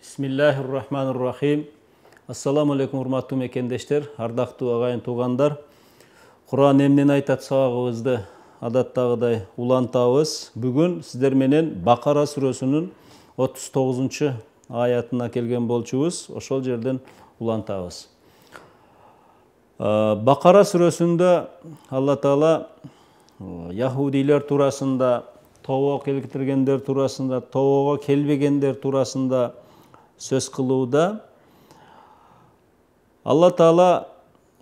Bismillahirrahmanirrahim. Assalamu alaikum урматтуу мекендештер, ардактуу агайын туугандар. Куран эмнени айтат сабагыбызды адаттагыдай улантабыз. Бүгүн сиздер менен Бакара сүрөсүнүн 39 аятына келген болчубуз. Ошол жерден улантабыз. Бакара сүрөсүндө Алла Таала яһудилер туурасында, тобого келтиргендер туурасында, тобого келбегендер туурасында сөз кылууда. Алла Таала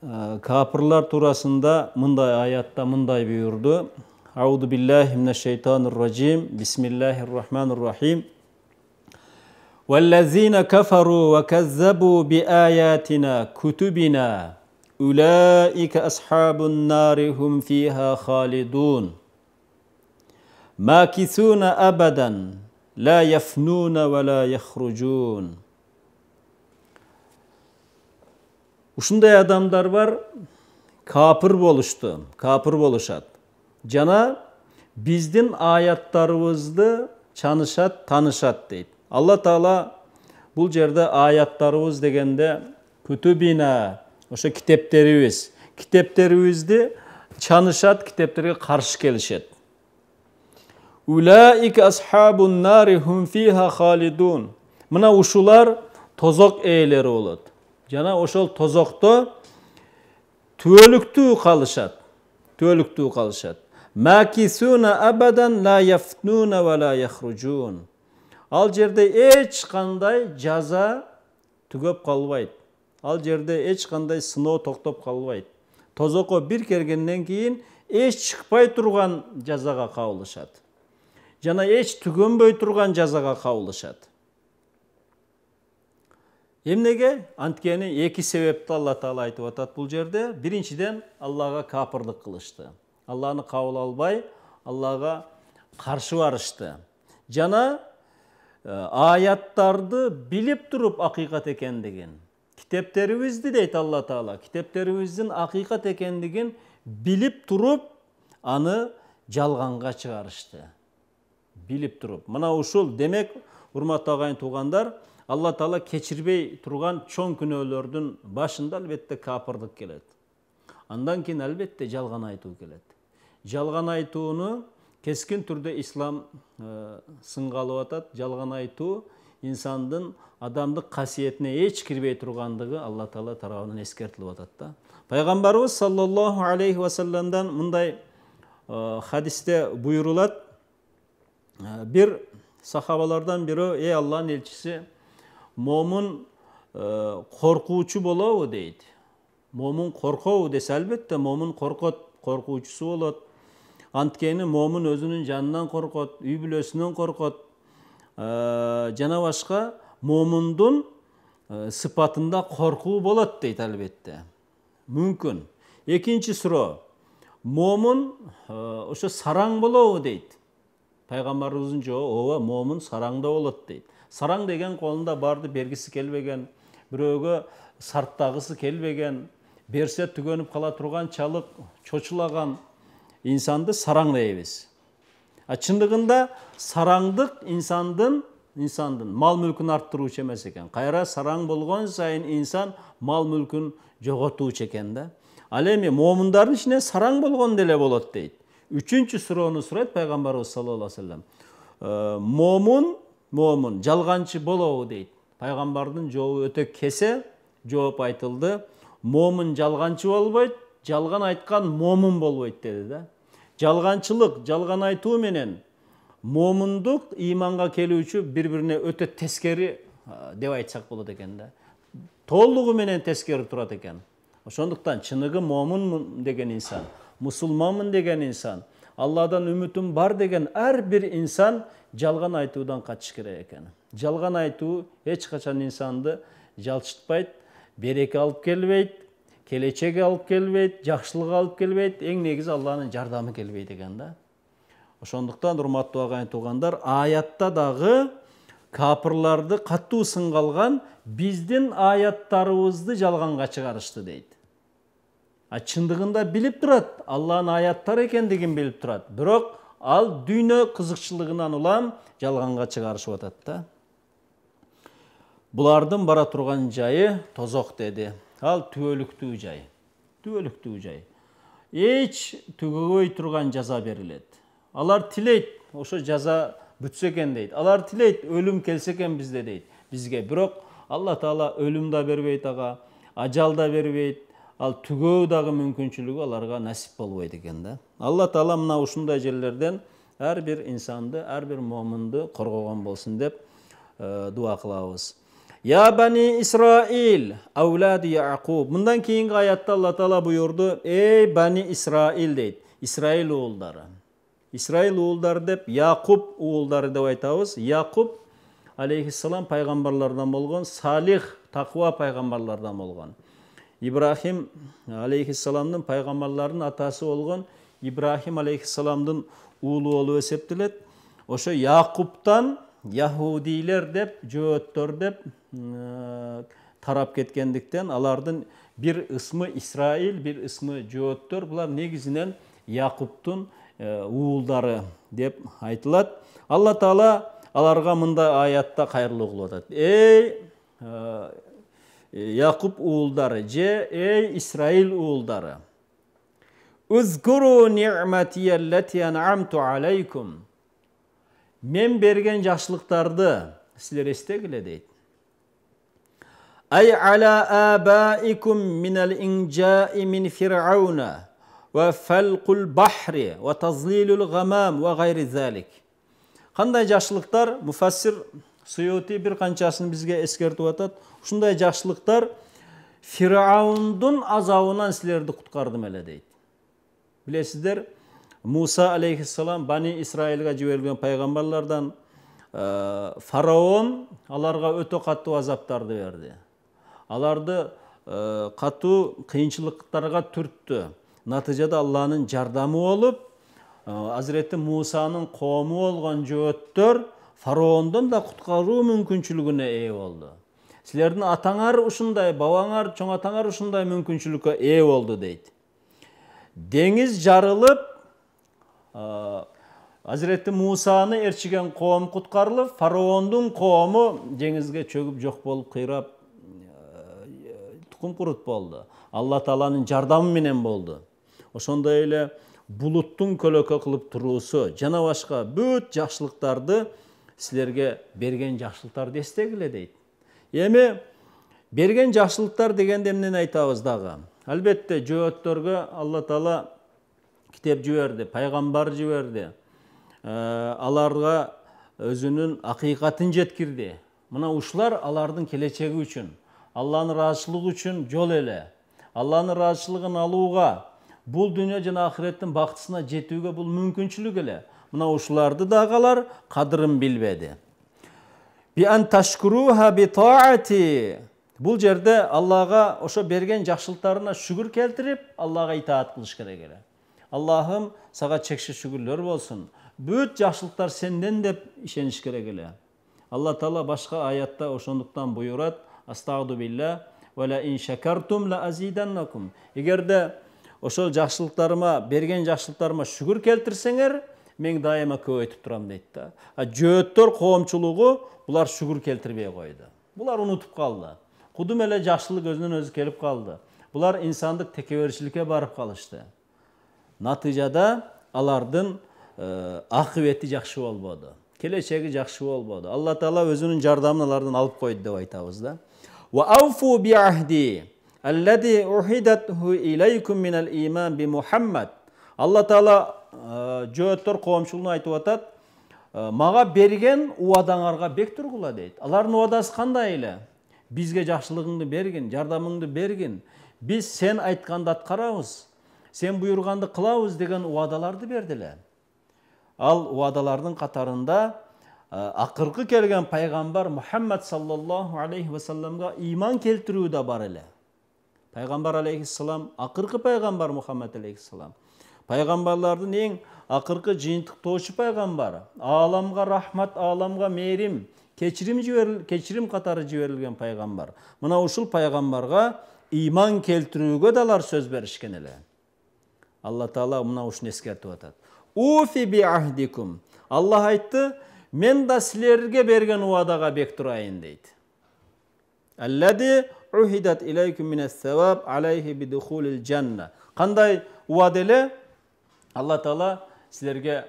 капырлар туурасында мындай аятта мындай буйурду. Ауду биллахи минаш-шайтанир раджим. Бисмиллахир-рахманир-рахим. Валлазина кафару ва каззабу биаятина кутубина улаика асхабун нари хум фиха халидун. Макисуна абадан ла яфнуна ва ла яхруджун. Ушундай адамдар бар, капыр болушту, капыр болушат. Жана биздин аяттарыбызды чанышат, танышат дейт. Алла Таала бул жерде аяттарыбыз дегенде күтүбина, ошо китептерибизди чанышат, китептерге каршы келишет. Улаика асхабун нари хум фиха халидун. Мына ушулар тозок ээлери болот. Жана ошол тозокто түөлүктүү калышат. Түөлүктүү калышат. Макисуна абадан ла яфнуна ва ла яхруджун. Ал жерде эч кандай жаза түгөп калбайт. Ал жерде эч кандай сыноо токтоп калбайт. Тозокко бир кергенден кийин эч чыкпай турган жазага кабылышат. Жана эч түгөнбөй турган жазага кабылышат. Эмнеге? Анткени эки себепти Алла Таала айтып атат бул жерде. Биринчиден Аллага капырлык кылышты. Алланы кабыл албай, Аллага каршы барышты. Жана аяттарды билип туруп акыйкат экендигин, китептерибизди дейт Алла Таала, китептерибиздин акыйкат экендигин билип туруп, аны жалганга чыгарышты. Билип туруп. Мына ушул демек, урматтуу агайын туугандар, Алла Таала кечирбей турган чоң күнөөлөрдүн башында албетте капырлык келет. Андан кийин албетте жалган айтуу келет. Жалган айтууну кескин түрдө ислам сынга алып атат. Жалган айтуу инсандын адамдык касиетине эч кирбей тургандыгы Алла Таала тарабынан эскертилип атат да. Пайгамбарыбыз саллаллаху алейхи ва салламдан мындай хадисте буйрулат. Bir sahabalardan biri, ey Allah'ın elçisi, momun korkuuçu bolabı deydi. Momun korkağı dese elbette momun korkuuçusu bolat. Antkeni momun özünün canından korkat, üy bülösünden korkat. Jana başka momundun sıfatında korkuğu bolat deydi elbette. Mümkün. Ekinci suro, momun oşo sarang bolabı deydi. Пайгамбарыбыздын жообу ооба момун сараңда болот дейт. Сараң деген колунда барды бергиси келбеген, бирөөгө сарттагысы келбеген, берсе түгөнүп кала турган чалык, чочулаган инсанды сараң дейбиз. Чындыгында сараңдык инсандын мал мүлкүн арттыруучу эмес экен. Кайра сараң болгон сайын инсан мал мүлкүн жоготуучу экен да. Ал эми момундардын ичинен сараң болгон деле болот дейт. Üçüncü suronu surayt Peygamberimiz sallallahu aleyhi ve sellem. Momun, жалганчы болобу дейт. Пайгамбардын жообу өтө кесе жооп айтылды. Момун жалганчы болбойт, жалган айткан момун болбойт деди да. Жалганчылык, жалган айтуу менен момундук иманга келүүчү бири-бирине өтө тескери деп айтсак болот экен да. Толугу менен тескери турат экен. Ошондуктан чыныгы момун деген инсан, musulmanmın деген insan, Allah'dan ümitim var деген her bir insan жалган айтуудан kaçış керек ekan. Жалган айтуу hiç kaçan insandı жалчытпайт, береке алып келбейт, келечек алып келбейт, жакшылык алып келбейт, эң негизи Алланын жардамы келбейт экен да. Ошондуктан урматтуу агайын туугандар, аятта дагы капырларды катуу сынга алган биздин аяттарыбызды жалганга чыгарышты дейт. Чындыгында билип турат, Алланын аяттары экендигин билип турат. Бирок ал дүйнө кызыкчылыгынан улам жалганга чыгарышып атат да. Булардын бара турган жайы тозок деди. Ал түбөлүктүү жай. Түбөлүктүү жай. Эч түгөбөй турган жаза берилет. Алар тилейт, ошо жаза бүтсө экен дейт. Алар тилейт, өлүм келсе экен бизде дейт. Бизге бирок Алла Таала өлүм да бербейт ага, ажал да бербейт. Ал түгөө дагы мүмкүнчүлүгү аларга насип болбойт экен да. Алла Таала мына ушундай жерлерден ар бир инсанды, ар бир момунду коргогон болсун деп дуа кылабыз. Я бани Исраил, аулади Яқуб. Мындан кийинки аятта Алла Таала буйурду, эй бани Исраил дейт. Исраил уулдары. Исраил уулдары деп Яқуб уулдары деп айтабыз. Яқуб алейхиссалам пайгамбарлардан болгон, Салих, таква пайгамбарлардан болгон. Ибрахим алейхиссаламдын пайгамбарлардын атасы болгон Ибрахим алейхиссаламдын уулу болуп эсептелет. Ошо Яқубтан Яхудилер деп, жөөттөр деп тарап кеткендиктен алардын бир ысмы Исраил, бир ысмы жөөттөр. Булар негизинен Яқубтун уулдары деп айтылат. Алла Таала аларга мындай аятта кайрылуу кылып атат. Эй Яқуб уулдары же эй Исраил уулдары. Узкуру ни'матияллати ан'амту алейкум. Мен берген жакшылыктарды силер эстегиле дейт. Ай ала абаикум минал инжаи мин фирауна ва фалқул бахри ва тазлилул гамам ва гайри залик. Кандай жакшылыктар? Муфассир Суюти бир канчасын бизге эскертип атат. Ушундай жакшылыктар Фираундун азабынан силерди куткардым эле дейт. Билесиздер, Муса алейхиссалам Бани Исраилга жиберилген пайгамбарлардан фараон аларга өтө катуу азаптарды берди. Аларды катуу кыйынчылыктарга түрттү. Натыйжада Алланын жардамы болуп, Азирети Мусанын коому болгон жөөттөр фараондон да куткаруу мүмкүнчүлүгүнө ээ болду. Силердин атаңар ушундай, бабаңар, чоң атаңар ушундай мүмкүнчүлүккө ээ болду дейт. Деңиз жарылып, Азирети Мусаны эрчиген коом куткарылып, фараондун коому деңизге чөгүп жок болуп кыйрап тукум курут болду. Алла Тааланын жардамы менен болду. Ошондой эле булуттун көлөкө кылып туруусу жана башка бүт жакшылыктарды силерге берген жакшылыктарды эстегиле дейт. Эми берген жакшылыктар дегенде эмнени айтабыз дагы? Албетте жөөттөргө Алла Таала китеп жиберди, пайгамбар жиберди. Аларга өзүнүн акыйкатын жеткирди. Мына ушулар алардын келечеги үчүн, Алланын ыраазычылыгы үчүн жол эле. Алланын ыраазычылыгын алууга, бул дүйнө жана ахиреттин бактысына жетүүгө бул мүмкүнчүлүк эле. Мына ушуларды дагы алар кадырын билбеди. Би ан ташкуруха би таати. Бул жерде Аллага ошо берген жакшылыктарына шүгүр келтирип, Аллага итаат кылыш керек эле. Аллахым, сага чексиз шүгүрлөр болсун. Бүт жакшылыктар сенден деп ишениш керек эле. Алла Таала башка аятта ошондуктан буйрат: Астагду билла ва ла ин шакартум ла азиданнакум. Эгерде ошол жакшылыктарыма, берген жакшылыктарыма шүгүр келтирсеңер, мен дайыма көбөйтүп турам дейт да. Жөөттөр коомчулугу булар шүгүр келтирбей койду. Булар унутуп калды. Кудум эле жакшылык өзүнөн өзү келип калды. Булар инсандык текеберчиликке барып калышты. Натыйжада алардын акыбети жакшы болбоду. Келечеги жакшы болбоду. Алла Таала өзүнүн жардамын алардан алып койду деп айтабыз да. Ва ауфу би ахди аллади ухидатху илейкум минал иман би Мухаммад. Алла Таала жөөттөр коомчулугуна айтып атат: мага берген убадаңарга бек тургула дейт. Алардын убадасы кандай эле? Бизге жакшылыгыңды бергин, жардамыңды бергин. Биз сен айтканды аткарабыз, сен буйруганды кылабыз деген убадаларды бердиле. Ал убадалардын катарында акыркы келген пайгамбар Мухаммад саллаллаху алейхи ва салламга иман келтирүү да бар эле. Пайгамбар алейхиссалам акыркы пайгамбар Мухаммад алейхиссалам. Пайгамбарлардын эң акыркы жыйынтыктоочу пайгамбар. Ааламга рахмат, ааламга мээрим, кечирим катары жиберилген пайгамбар. Мына ушул пайгамбарга иман келтирүүгө да алар сөз беришкен эле. Алла Таала мына ушуну эскертип атат. Уфи би ахдикум. Аллах айтты: мен да силерге берген убадага бек турайын дейт. Allazi uhidat ilaykum minas-savab alayhi bidukhulil janna. Qanday uadele? Allah Taala sizlerge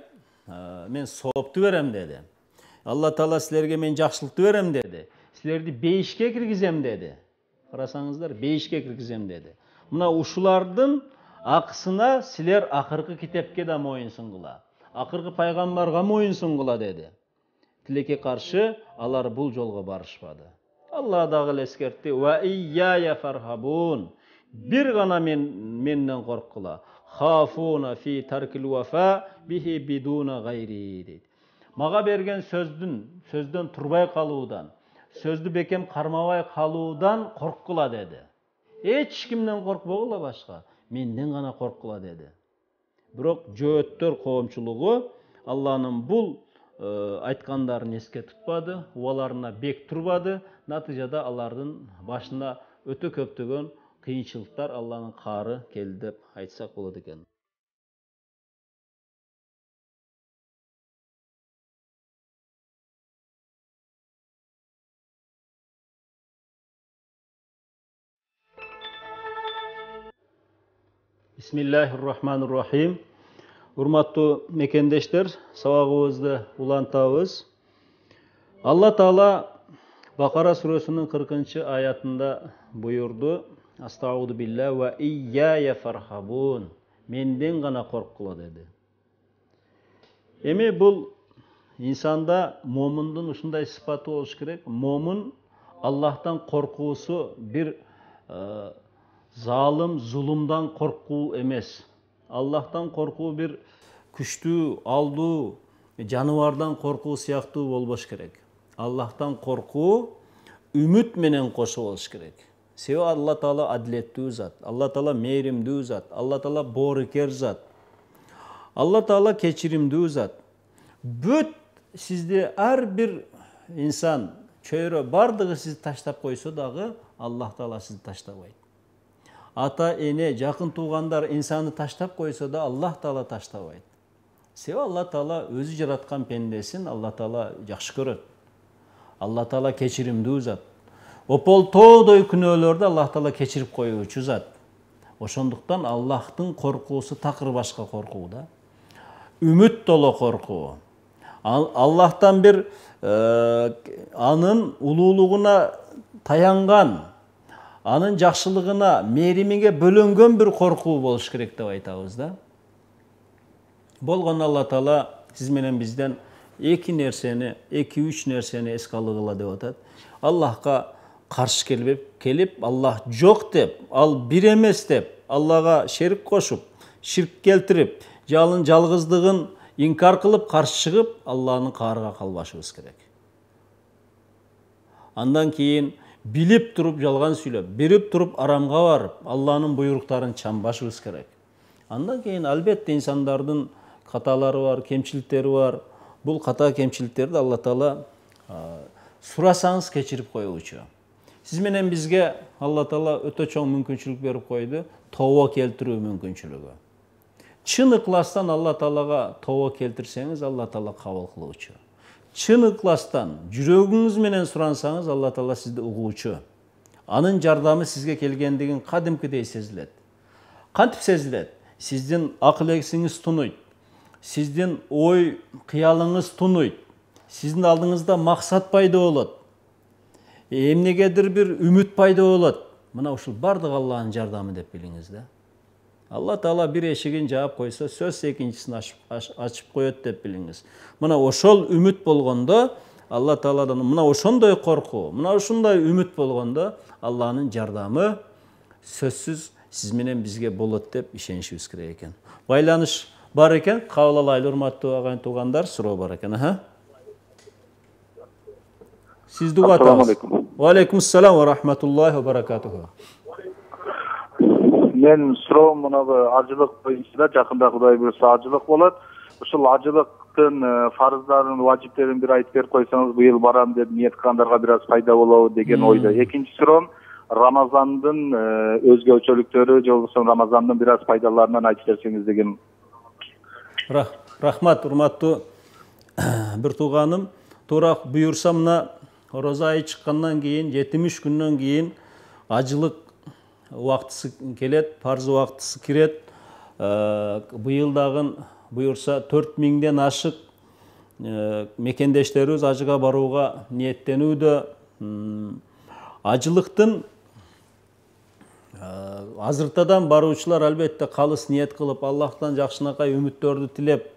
men sooptu berem dedi. Allah Taala sizlerge men жақсылықты berem dedi. Sizlerdi beyişke kirgizem dedi. Qarasaңыздар, beyişke kirgizem dedi. Muna uşulardın akısına sizler akırkı kitepke de moyunsun kıla. Akırkı paygambarga moyunsun kıla dedi. Tileke karşı alar bul jolga barışmadı. Allah dağıl eskertti. Ve iyyaya farhabun. Bir gana menden korkula. Khafuna fi tarkil vefa bihi biduna gayri dedi. Maga bergen sözdün turbay kalıudan, sözdü bekem karmabay kalıudan korkula dedi. Hiç kimden korkbogula başka. Menden gana korkula dedi. Biroq jööттөр коомчулугу Allah'ın bul aytkandarın eske tutmadı, uvalarına bek turbadı. Natijada alardın başına öte köptөгөн kıyınçılıklar Allah'ın karı keldi dep aytsak boladı eken. Bismillahirrahmanirrahim. Hurmatlı mekendeşler, sabahınızda ulantağız. Allah Taala Bakara suresinin 40. ayetinde buyurdu. Estağudu billah ve iyyaya farhabun. Menden gana korkula dedi. Emi bul insanda momundun uşunday sıfatı oluş gerek. Momun Allah'tan korkusu bir zalim, zulümden korku emes. Allah'tan korku bir күчтүү, алдуу, жаныбардан коркуу сыяктуу болбош керек. Allah'tan korku ümit menen koşu болуш керек. Себеби Allah Taala adilеттүү zat, Allah Taala meyrimдүү zat, Allah Taala boorukер zat. Allah Taala keçiримдүү zat. Бүт sizde her bir insan çöyrө бардыгы sizди таштап койсо дагы Allah Taala sizди таштабайт. Ata, ene, жақын туғандар insanı таштап койсо да Allah Taala таштабайт. Себеби Allah Taala өзү жараткан пендесин Allah Taala жакшы көрөт. Allah Taala keçiримдүү zat. Опол тоодой күнөөлөрдү Allah Taala keçирип коюучу zat. Ошондуктан Allah'тын коркуусу такыр башка коркуу да. Ümit dolu korku. Allah'tan bir anın ululuğuna tayangan, anın жақшылығына, меримиге бөлөнгөн bir korku болуш керек деп айтабыз да. Болгон Allah Taala siz менен бизден эки нерсени, 2-3 нерсени эске алгыла деп атат. Allah'a karşı kelip Allah жоқ деп, al bir emes деп, Allah'a şerik koşup, şirk keltirip, жалгыздыгын инкар кылып каршы чыгып Аллахтын каарыга калбашыбыз керек. Андан кийин билип туруп жалган сүйлөп, берип туруп арамга барып, Аллахтын буйруктарын чамбашыбыз керек. Андан кийин албетте инсандардын каталары бар, кемчиликтери бар. Бул ката кемчиликтерди Алла Таала сурасаңыз кечирип коюучу. Сиз менен бизге Алла Таала өтө чоң мүмкүнчүлүк берип койду, тооба келтирүү мүмкүнчүлүгү. Чын ықластан Алла Таалага тооба келтирсеңиз, Алла Таала кабыл кылуучу. Чын ықластан жүрөгүңүз менен сурансаңыз, Алла Таала сизди угуучу. Анын жардамы сизге келгендигин кадимкидей сезилет. Кантип сезилет? Сиздин акыл эсиңиз тунуйт. Сиздин ой кыялыңыз тунуйт. Сиздин алдыңызда максат пайда болот. Эмнегедир бир үмүт пайда болот. Мына ушул бардык Аллахтын жардамы деп билиңиз да. Allah Taala bir eşigin cevap koysa söz ikincisini açıp koyot dep biliniz. Mına oşol ümit bolgonda Allah Taala'dan mına oşondoy korku, mına oşondoy ümit bolgonda Allah'ın jardamı sözsüz siz menen bizge bolot dep işenişibиз керек экен. Байланыш бар экен, кабыл алайлы урматтуу агайын туугандар, суроо бар экен, аха. Siz dua atыңыз. Ва алейкум ассалам ва рахматуллахи ва баракатуху. Men suroom mınabı acılık boyunca жақында Құдай бұйырса acılık болот. Ушул acılıktın farzların, vaciplerin bir aytып берип койсоңуз, быйыл барам деп ниет кылгандарга бир аз пайда болобу деген ойдо. Экинчи суроом Рамазандын өзгөчөлүктөрү, же болбосо Рамазандын бир аз пайдаларынан айтып берсеңиз деген. Рахмат, урматтуу bir тууганым. Туура буюрса мына Oroza ayı çıkkandan keyin 70 günden keyin acılık uaktısı kelet, parz uaktısı kiret. Bıyıldağın buyursa 4000'den aşık mekendештерибиз acıga baruga niyetlenүүдө. Acılıktın azırtadan baruучулар albatta kalыс niyet kılıp Allah'tan жакшынакай үмүттөрдү tilep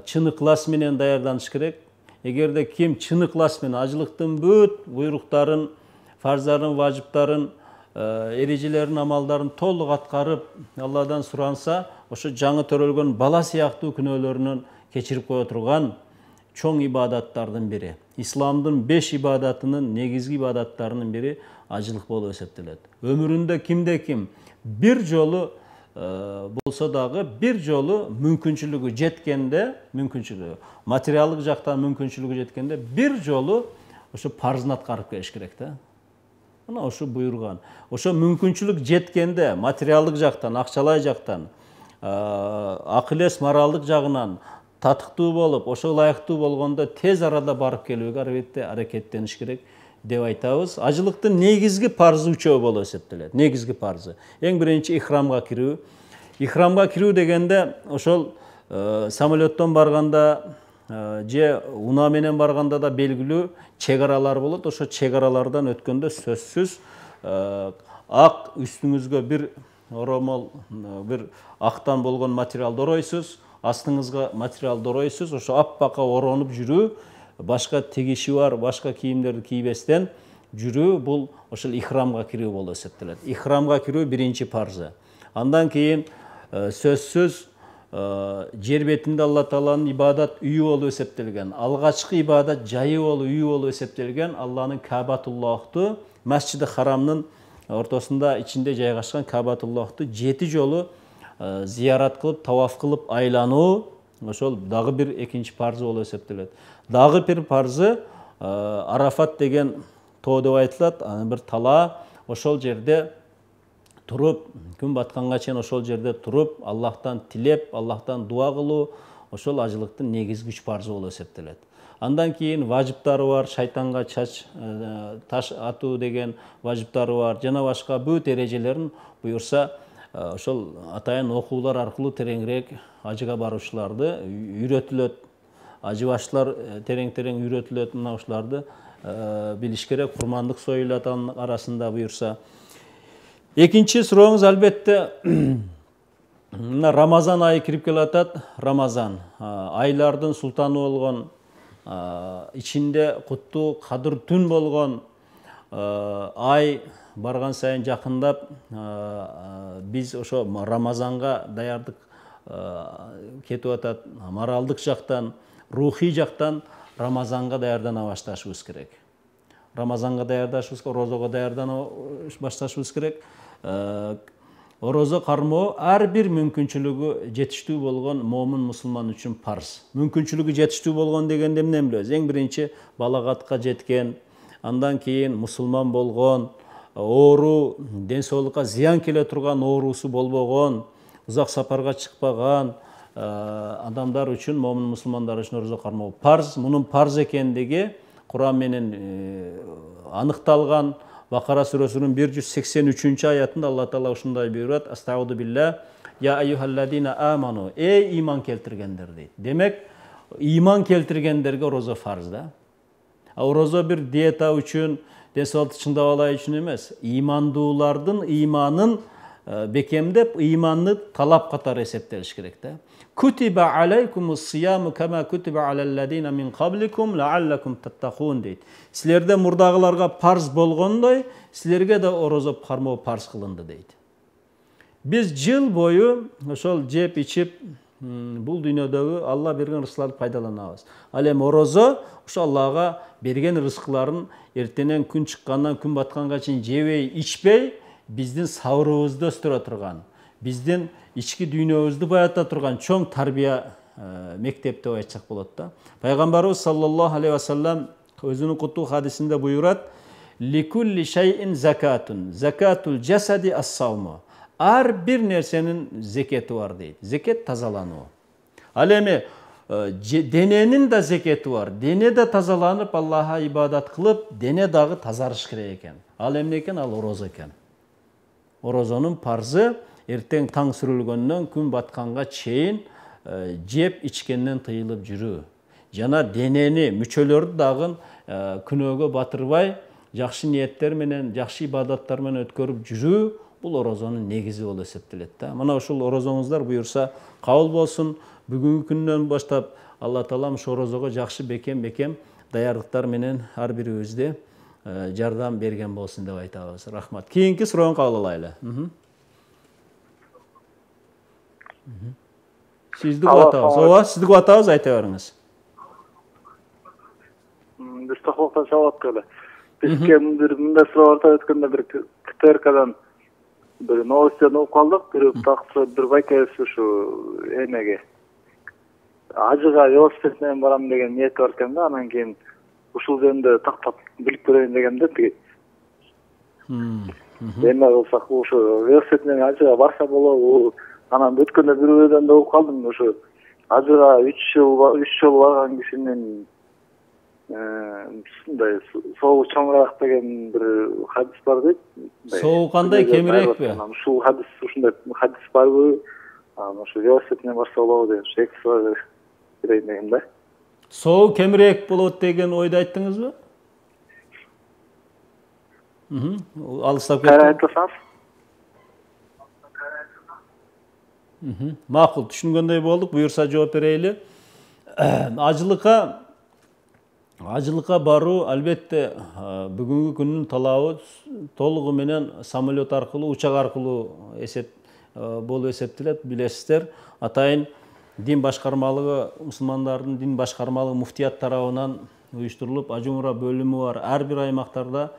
чын ыкылас менен даярданыш керек. Эгерде ким чын ыкылас менен acılıктын бүт буйруктарын, фарздарын, важыптарын, erежелерин, амалдарын толук аткарып, Алладан суранса, ошо жаңы төрөлгөн бала сыяктуу күнөөлөрүнөн кечирип кое турган чоң ибадаттардын бири. Исламдын 5 ибадатынын негизги ибадаттарынын бири acılık болуп эсептелет. Ömüründe kimde kim bir жолу болсо дагы bir жолу мүмкүнчүлүгү жеткенде, материалдык жактан мүмкүнчүлүгү жеткенде bir жолу ошо парзын аткарып келиш керек да. Мына ошо буйрган. Ошо мүмкүнчүлүк жеткенде материалдык жактан, акчалай жактан, акыл эс моралдык жагынан татыктуу болуп, ошо ылайыктуу болгондо тез арада барып келүүгө аракеттениш керек деп айтабыз. Acılıktын негизги парзы үчөө болуп эсептелет. Негизги парзы. Эң биринчи ихрамга кирүү. Ихрамга кирүү дегенде ошол самолеттон барганда же унаа менен барганда да белгилүү чегаралар болот. Ошо чегаралардан өткөндө сөзсүз ак үстүңүзгө бир оромол, бир актан болгон материалды оройсуз, астыңызга материалды оройсуз. Ошо аппакка оронуп жүрүү, башка тегиши бар, башка кийимдерди кийбестен жүрүү, бул ошол ихрамга кирүү болуп эсептелет. Ихрамга кирүү биринчи парзы. Андан кийин сөзсүз жер бетинде Алла Тааланын ибадат үйү болуп эсептелген. Алгачкы ибадат жайы болуп, үйү болуп эсептелген Алланын Кабатуллахту, Масжиди Харамдын ортосунда ичинде жайгашкан Кабатуллахту 7 жолу зиярат кылып, таваф кылып айлануу, ошол дагы бир экинчи парзы болуп эсептелет. Дагы бир парзы Арафат деген тоо деп айтылат, бир тала, ошол жерде туруп, күн батканга чейин ошол жерде туруп, Аллахтан тилеп, Аллахтан дуа кылуу, ошол ажылыктын негизги 3 парзы болуп эсептелет. Андан кийин важыптары бар, шайтанга таш атуу деген важыптары бар, жана башка бүт эрежелерин буюрса, ошол атайын окуулар аркылуу тереңирээк ажыга баруучуларды үйрөтүлөт. Acı başlar tereng-tereng үйрөтүлөт, мына ушуларды билиш керек. Курмандык союлат арасында буюрса. Экинчи сурооңуз албетте мына Рамазан айы кирип келатат. Рамазан айлардын султаны болгон, ичинде куттуу кадыр түн болгон ай барган сайын жакындап, биз ошо Рамазанга даярдык кетип атат. Моралдык жактан, рухий жактан Рамазанга даярдана башташыбыз керек. Рамазанга даярдашыбыз, орозого даярдана башташыбыз керек. Орозо кармоо ар бир мүмкүнчүлүгү жетиштүү болгон момун мусулман үчүн парз. Мүмкүнчүлүгү жетиштүү болгон дегенде эмне билебиз? Эң биринчи балагатка жеткен, андан кийин мусулман болгон, оору, ден соолукка зыян келе турган оорусу болбогон, узак сапарга чыкпаган адамдар үчүн, момун мусулмандар үчүн орозо кармоо парз. Мунун парз экендиги Куран менен аныкталган. Бакара сүрөсүнүн 183-аятында Алла Таала ушундай буйрат: Астауду билля, я айюхалладина аману, эй иман келтиргендер дейт. Демек, иман келтиргендерге орозо фарз да. Орозо бир диета үчүн, ден соолукту чыңдап алай үчүн эмес. Имандуулардын иманын бекемдеп, иманны талап катары эсептелиш керек да. Кутиба алейкумус сияму кама кутиба алалладина мин кабликум лааллакум таттакун дейт. Силерде мурдагыларга парз болгондой, силерге да орозо кармоо парз кылынды дейт. Биз жыл бою ошол жеп ичип, бул дүйнөдөгү Алла берген рызыктарды пайдаланабыз. Ал эми орозо ошо Аллага берген рызыктарын эртенен күн чыккандан күн батканга чейин жебей, ичпей, биздин сабырыбызды өстүрө турган, биздин ички дүйнөбүздү баята турган чоң тарбия мектеп деп айтсак болот да. Пайгамбарыбыз саллаллаху алейхи ва саллям өзүнүн куттуу хадисинде буйрат: "Ликулли шайин закатун, закатул жасади ас-сауму." Ар бир нерсенин зекети бар дейт. Зекет тазалануу. Ал эми дененин да зекети бар. Дене да тазаланып, Аллаха ибадат кылып, дене дагы тазарыш керек экен. Ал эмне экен? Ал орозо экен. Орозонун парзы эртең таң сүрүлгөндөн күн батканга чейин жеп ичкенден тыйылып жүрүү. Жана денени, мүчөлөрдү дагы күнөөгө батырбай, жакшы ниеттер менен, жакшы ибадаттар менен өткөрүп жүрүү бул орозонун негизи болуп эсептелет да. Мына ушул орозоңуздар буюрса кабыл болсун. Бүгүнкү күндөн баштап Алла Таала ушу орозого жакшы бекем даярдыктар менен ар бирибизде жардам берген болсун деп айтабыз. Рахмат. Кийинки суроону кабыл алайлы. Сизди кутабыз. Ооба, сизди кутабыз, айта бериңиз. Бир тохлоктон жабат эле. Биз кимдир мындай суроо орто өткөндө бир КТРКдан бир новостьтен окуп калдык. Бир таксы бир байкебиз ушу эмеге ажыга велосипед менен барам деген ниет бар экен да. Анан кийин ушул жөнүндө тактап билип көрөйүн дегем да. Эме кылсак ушу велосипед менен ажыга барса болобу? Анан өткөндө бир өйдөн да окуп калдым. Ушу ажыга 3 жыл барган кишинин мындай сообу чоңураак деген бир хадис бар дейт. Сообу кандай, кемирээкпи? Ушул хадис, ушундай хадис барбы? Ушу велосипед менен барса болобу деген шекси берейин дегем да. Сообу кемирээк болот деген ойду айттыңызбы? Алыстап кетти. Кайра айтсаңыз? Макул, түшүнгөндөй болдук. Буюрса жооп берейли. Ажылыкка баруу албетте бүгүнкү күндүн талабы толугу менен самолет аркылуу, учак аркылуу болуп эсептелет. Билесиздер, атайын дин башкармалыгы, мусулмандардын дин башкармалыгы муфтият тарабынан уюштурулуп, ажы умра бөлүмү бар. Ар бир аймактарда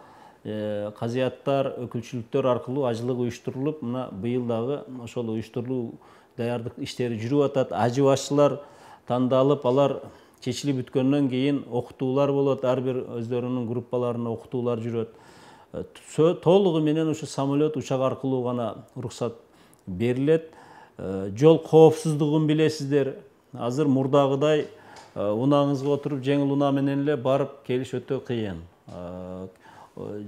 казыяттар, өкүлчүлүктөр аркылуу ажылык уюштурулуп, мына быйыл дагы ошол уюштурулуу даярдык иштери жүрүп атат. Ажы башчылар тандалып, алар чечилип бүткөндөн кийин окутуулар болот, ар бир өздөрүнүн группаларына окутуулар жүрөт. Толугу менен ушу самолет, учак аркылуу гана уруксат берилет. Жол коопсуздугун билесиздер. Азыр мурдагыдай унаңызга отуруп жеңил унаа менен эле барып келиш өтө кыйын.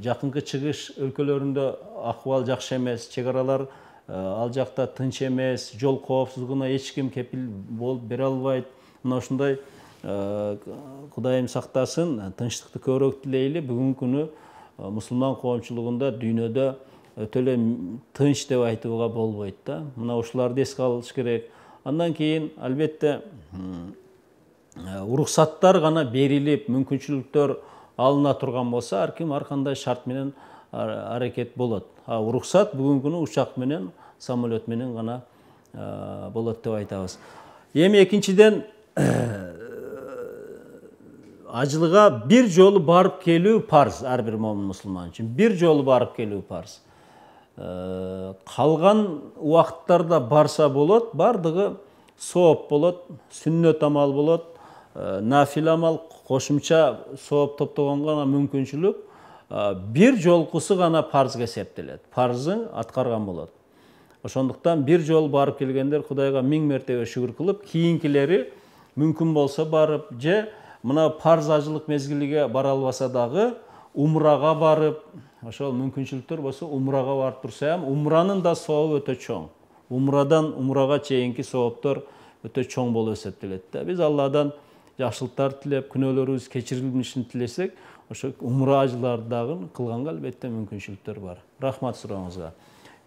Жакынкы чыгыш өлкөлөрүндө акыбал жакшы эмес, чек аралар ал жакта тынч эмес, жол коопсуздугуна эч ким кепил болуп бере албайт. Мына ушундай Кудайым сактасын, тынчтыкты көбүрөөк тилейли. Бүгүнкү күнү мусулман коомчулугунда дүйнөдө өтө эле тынч деп айтууга болбойт да. Мына ушуларды эске алыш керек. Андан кийин албетте уруксаттар гана берилип, мүмкүнчүлүктөр алына турган болсо, ар ким ар кандай шарт менен аракет болот. Уруксат бүгүнкү күнү учак менен, самолет менен гана болот деп айтабыз. Эми экинчиден ажылыга бир жолу барып келүү парз, ар бир мусулман үчүн. Бир жолу барып келүү парз. Калган убакыттарда барса болот, бардыгы сооп болот, сүннөт амал болот, нафил амал, кошумча сооп топтогонго гана мүмкүнчүлүк. Бир жолкусу гана парзга эсептелет. Парзын аткарган болот. Ошондуктан бир жол барып келгендер Кудайга 1000 мертебе шүгүр кылып, кийинкилери мүмкүн болсо барып, же мына парз ажылык мезгилиге бара албаса дагы умрага барып, ошол мүмкүнчүлүктөр болсо умрага барып турса ham, умранын да сообу өтө чоң. Умрадан умрага чейинки сооптор өтө чоң болуп эсептелет да. Биз Алладан жакшылыктар тилеп, күнөөлөрүбүз кечирилишин тилесек, ошо умра ажыларды дагы кылганга албетте мүмкүнчүлүктөр бар. Рахмат сурооңузга.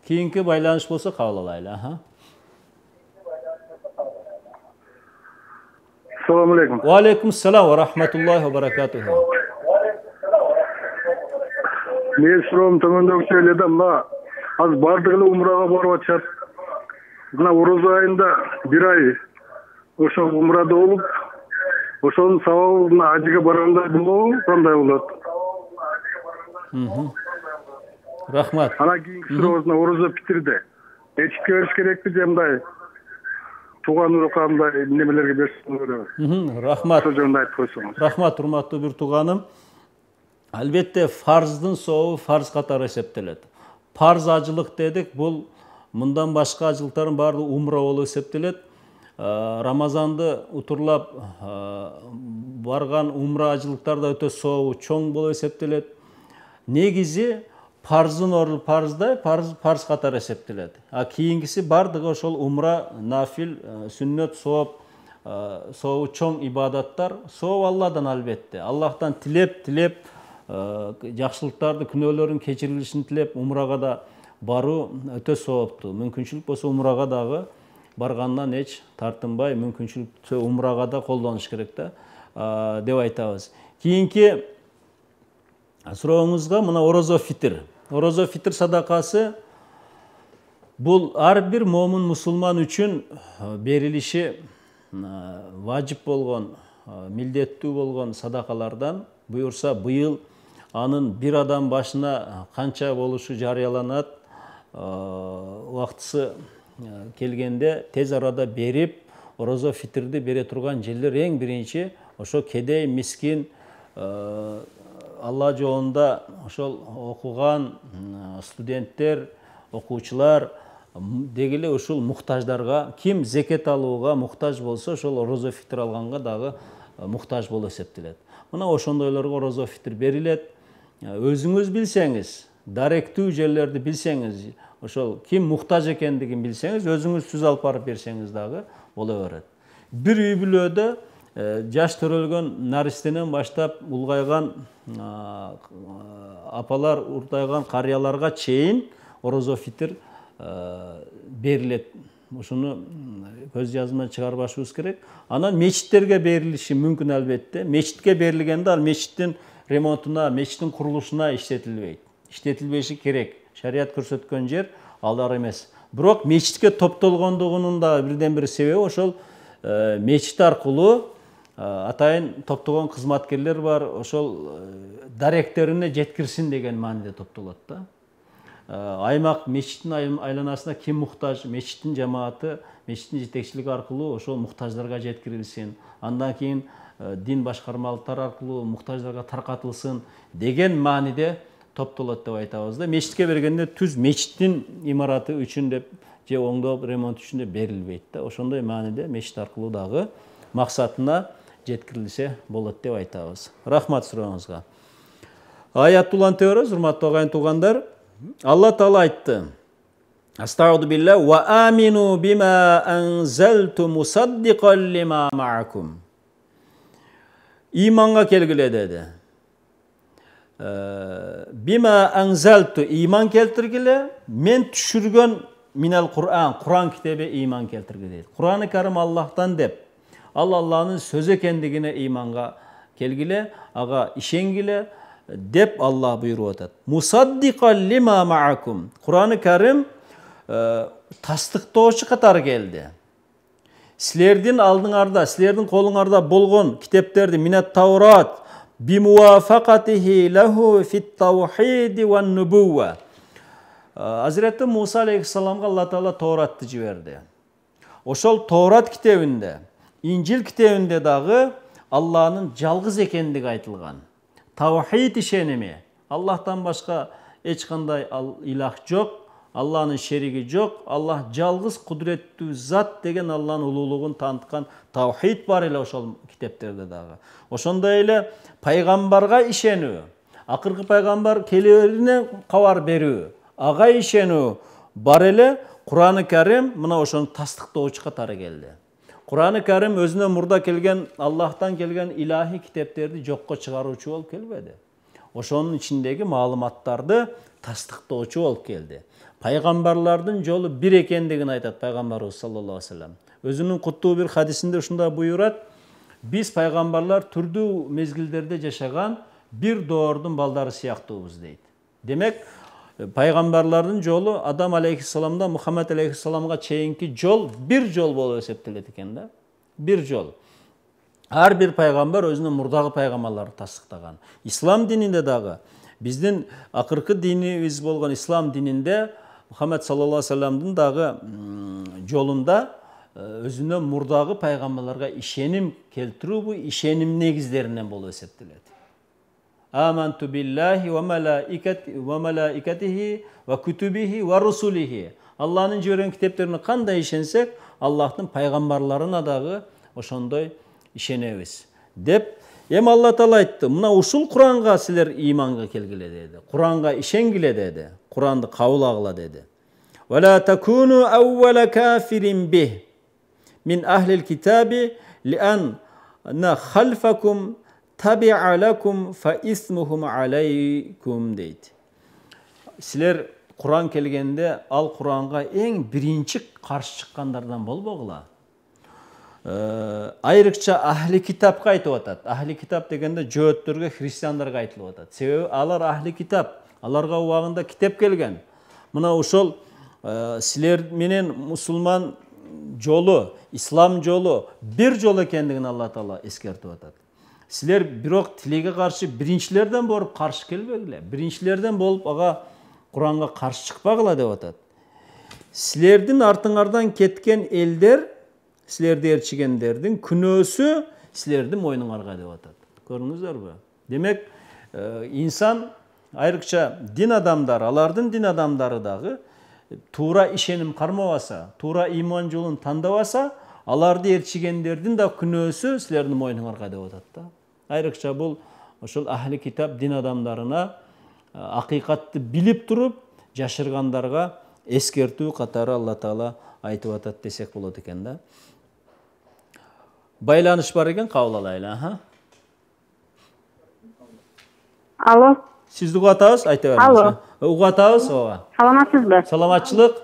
Кийинки байланыш болсо кабыл алайлы. Assalamu alaikum. Wa alaikum assalam wa rahmatullahi wa barakatuh. Мен суроом төмөндөгүчө эле да, мына азыр бардыгы эле умрага барып атышат. Мына Орозо айында бир ай ошо умрада болуп, ошонун сабабы мына ажыга баргандай болобу, кандай болот? Рахмат. Анан кийинки сурообуз мына Орозо битирди. Эчикке бериш керекпи же мындай туган урукандай немелерге берсең көрөбүз. Рахмат. Ошол жөнүндө айтып койсоңуз. Рахмат, урматтуу бир тууганым. Албетте фарздын сообу фарз катары эсептелет. Парз ажылык дедик, бул мындан башка ажылыктардын баардыгы умра болуп эсептелет. Рамазанды утурлап барган умражылыктар да өтө сообу чоң болуп эсептелет. Негизи парздын орду парздай, парз катары эсептелет. Кийинкиси бардыгы ошол умра, нафил, сүннөт, сооп, сообу чоң ибадаттар. Сооп Алладан албетте. Аллахтан тилеп жакшылыктарды, күнөөлөрүн кечирилишин тилеп умрага да баруу өтө сооптуу. Мүмкүнчүлүк болсо умрага дагы баргандан эч тартынбай, мүмкүнчүлүктү умрага да колдонуш керек да деп айтабыз. Кийинки сурооңузга мына орозо фитр. Орозо фитр садакасы бул ар бир момун мусулман үчүн берилиши важип болгон, милдеттүү болгон садакалардан. Буюрса быйыл анын бир адам башына канча болушу жарыяланат, убактысы келгенде тез арада берип, орозо фитрди бере турган жерлер эң биринчи ошо кедей, мискин, Алла жолунда ошол окуган студенттер, окуучулар, дегеле ушул муктаждарга, ким зекет алууга муктаж болсо, ошол орозо фитр алганга дагы муктаж болуп эсептелет. Мына ошондойлорго орозо фитр берилет. Өзүңүз билсеңиз, даректүү жерлерди билсеңиз, ошол ким муктаж экендигин билсеңиз, өзүңүз түз алып барып берсеңиз дагы боло берет. Бир үй бүлөдө жаш төрөлгөн наристенен баштап улгайган апалар, уртайган карыяларга чейин орозо фитр берилет. Ушуну көз жазымдан чыгарбашыбыз керек. Анан мечиттерге берилиши мүмкүн албетте. Мечитке берилгенде ал мечиттин ремонтуна, мечиттин курулушуна иштетилбейт. Иштетилбеши керек. Шарият көрсөткөн жер алар эмес. Бирок мечитке топтолгондугунун да бирден бир себеби ошол мечит аркылуу атайын топтогон кызматкерлер бар, ошол даректерине жеткирсин деген мааниде топтолот да. Аймак мечиттин айланасына ким муктаж, мечиттин жамааты, мечиттин жетекчилиги аркылуу ошол муктаждарга жеткирилсин. Андан кийин дин башкармалыктар аркылуу муктаждарга таркатылсын деген мааниде топтолот деп айтабыз да. Мечитке бергенде түз мечиттин имараты үчүн деп же оңдоп ремонт үчүн деп берилбейт да. Ошондой мааниде мечит аркылуу дагы максатына жеткирилсе болот деп айтабыз. Рахмат сурооңузга. Аятулланы теберебиз, урматтуу агайын туугандар. Алла Таала айтты: Астауду билля ва амину бима анзалту мусаддикан лима маакум. Иманга келгиле деди. Бима анзалту, иман келтиргиле, мен түшүргөн минал Кур'ан, Кур'ан китеби иман келтиргиле дейт. Кур'аны Карим Аллахтан деп, ал Алланын сөзү экендигине иманга келгиле, ага ишенгиле деп Аллах буйруп атат. Мусаддикан лима маакум. Кур'аны Карим тастыктоочу катары келди. Силердин алдыңарда, силердин колуңарда болгон китептерди минат Таурат бимуафакатихи лаху фит таухиди ван нубува. Азирети Муса алейхиссаламга Алла Таала Тауратты жиберди. Ошол Таурат китебинде, Инжил китебинде дагы Алланын жалгыз экендиги айтылган. Таухид ишеними, Аллахтан башка эч кандай илах жок, Алланын шериги жок, Аллах жалгыз кудуреттүү зат деген Алланын улуулугун таныткан таухид бар эле ошол китептерде дагы. Ошондой эле пайгамбарга ишенүү, акыркы пайгамбар келерине кабар берүү, ага ишенүү бар эле. Кур'аны Карим мына ошону тастыктоочу катары келди. Кур'аны Карим өзүнө мурда келген Аллахтан келген илахи китептерди жокко чыгаруучу болуп келбеди. Ошонун ичиндеги маалыматтарды тастыктоочу болуп келди. Пайгамбарлардын жолу бир экендигин айтат пайгамбарыбыз саллаллаху алейхи вассалам. Өзүнүн куттуу бир хадисинде ушундай буйрат: биз пайгамбарлар түрдүү мезгилдерде жашаган бир доордун балдары сыяктуубуз дейт. Демек, пайгамбарлардын жолу Адам алейхиссаламдан Мухаммед алейхиссаламга чейинки жол бир жол болуп эсептелет экен да. Бир жол. Ар бир пайгамбар өзүнүн мурдагы пайгамбарларды тастыктаган. Ислам дининде дагы биздин акыркы динибиз болгон ислам дининде Мухаммед саллаллаху алейхи вассаламдын дагы жолунда өзүнө мурдагы пайгамбарларга ишеним келтирүү бу ишеним негиздеринен болуп эсептелет. Аманту биллахи ва малаикатихи ва кутубихи ва русулихи. Алланын жиберген китептерине кандай ишенсек, Аллахтың пайғамбарларына дагы ошондой ишенебиз деп эми Алла Таала айтты. Мына ушул Куранга силер иманга келгиле деди. Куранга ишенгиле деди. Куранды кабыл алгыла деди. ولا تكونوا أول كافر به من أهل الكتاب لأن خلفكم تبع لكم فإثمهم عليكم deydi. Силер Куран келгенде ал Куранга эң биринчи каршы чыккандардан болбогула. Айрыкча ахли китапка айтып атат. Ахли китап дегенде жөөттөргө, христиандарга айтылып атат. Себеби алар ахли китап, аларга убагында китеп келген. Мына ошол силер менен мусулман жолу, ислам жолу бир жол экендигин Алла Таала эскертип атат. Силер бирок тилеге каршы биринчилерден болуп каршы келбегиле. Биринчилерден болуп ага Куранга каршы чыкпагыла деп атат. Силердин артыңардан кеткен элдер, силерди ээрчигендердин күнөөсү силердин мойнуңарга деп атат. Көрдүңүздөрбү? Демек, инсан айрыкча дин адамдары, алардын дин адамдары дагы туура ишеним кармабаса, туура иман жолун тандабаса, аларды ээрчигендердин да күнөөсү силердин мойнуңарга деп атат да. Айрыкча бул ошол ахли китап дин адамдарына акыйкатты билип туруп жашыргандарга эскертүү катары Алла Таала айтып атат десек болот экен да. Байланыш бар экен, кабыл алайлы. Алло. Сизди угуп атабыз, айта бериңиз. Алло. Угуп атабыз, ооба. Саламатсызбы? Саламатчылык.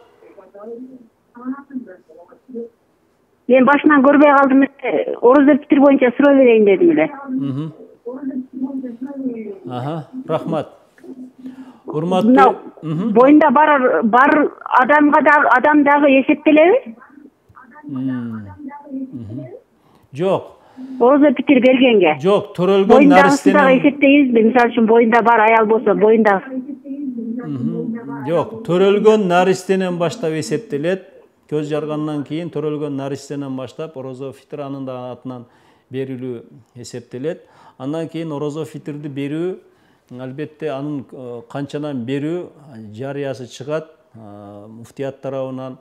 Мен башынан көрбөй калдым. Орозо питир боюнча суроо берейин дедим эле. Рахмат. Урматтуу. Боюнда бар адам дагы эсептелеби? Жок. Орозо питир бергенге. Жок, төрөлгөн наристенин. Боюнда эсептейбизби? Мисалы үчүн боюнда бар аял болсо, боюнда. Жок, төрөлгөн наристенен баштап эсептелет. Көз жаргандан кийин төрөлгөн наристенен баштап орозо фитир анын да атынан берилүү эсептелет. Андан кийин орозо фитирди берүү, албетте анын канчадан берүү жарыясы чыгат, муфтият тарабынан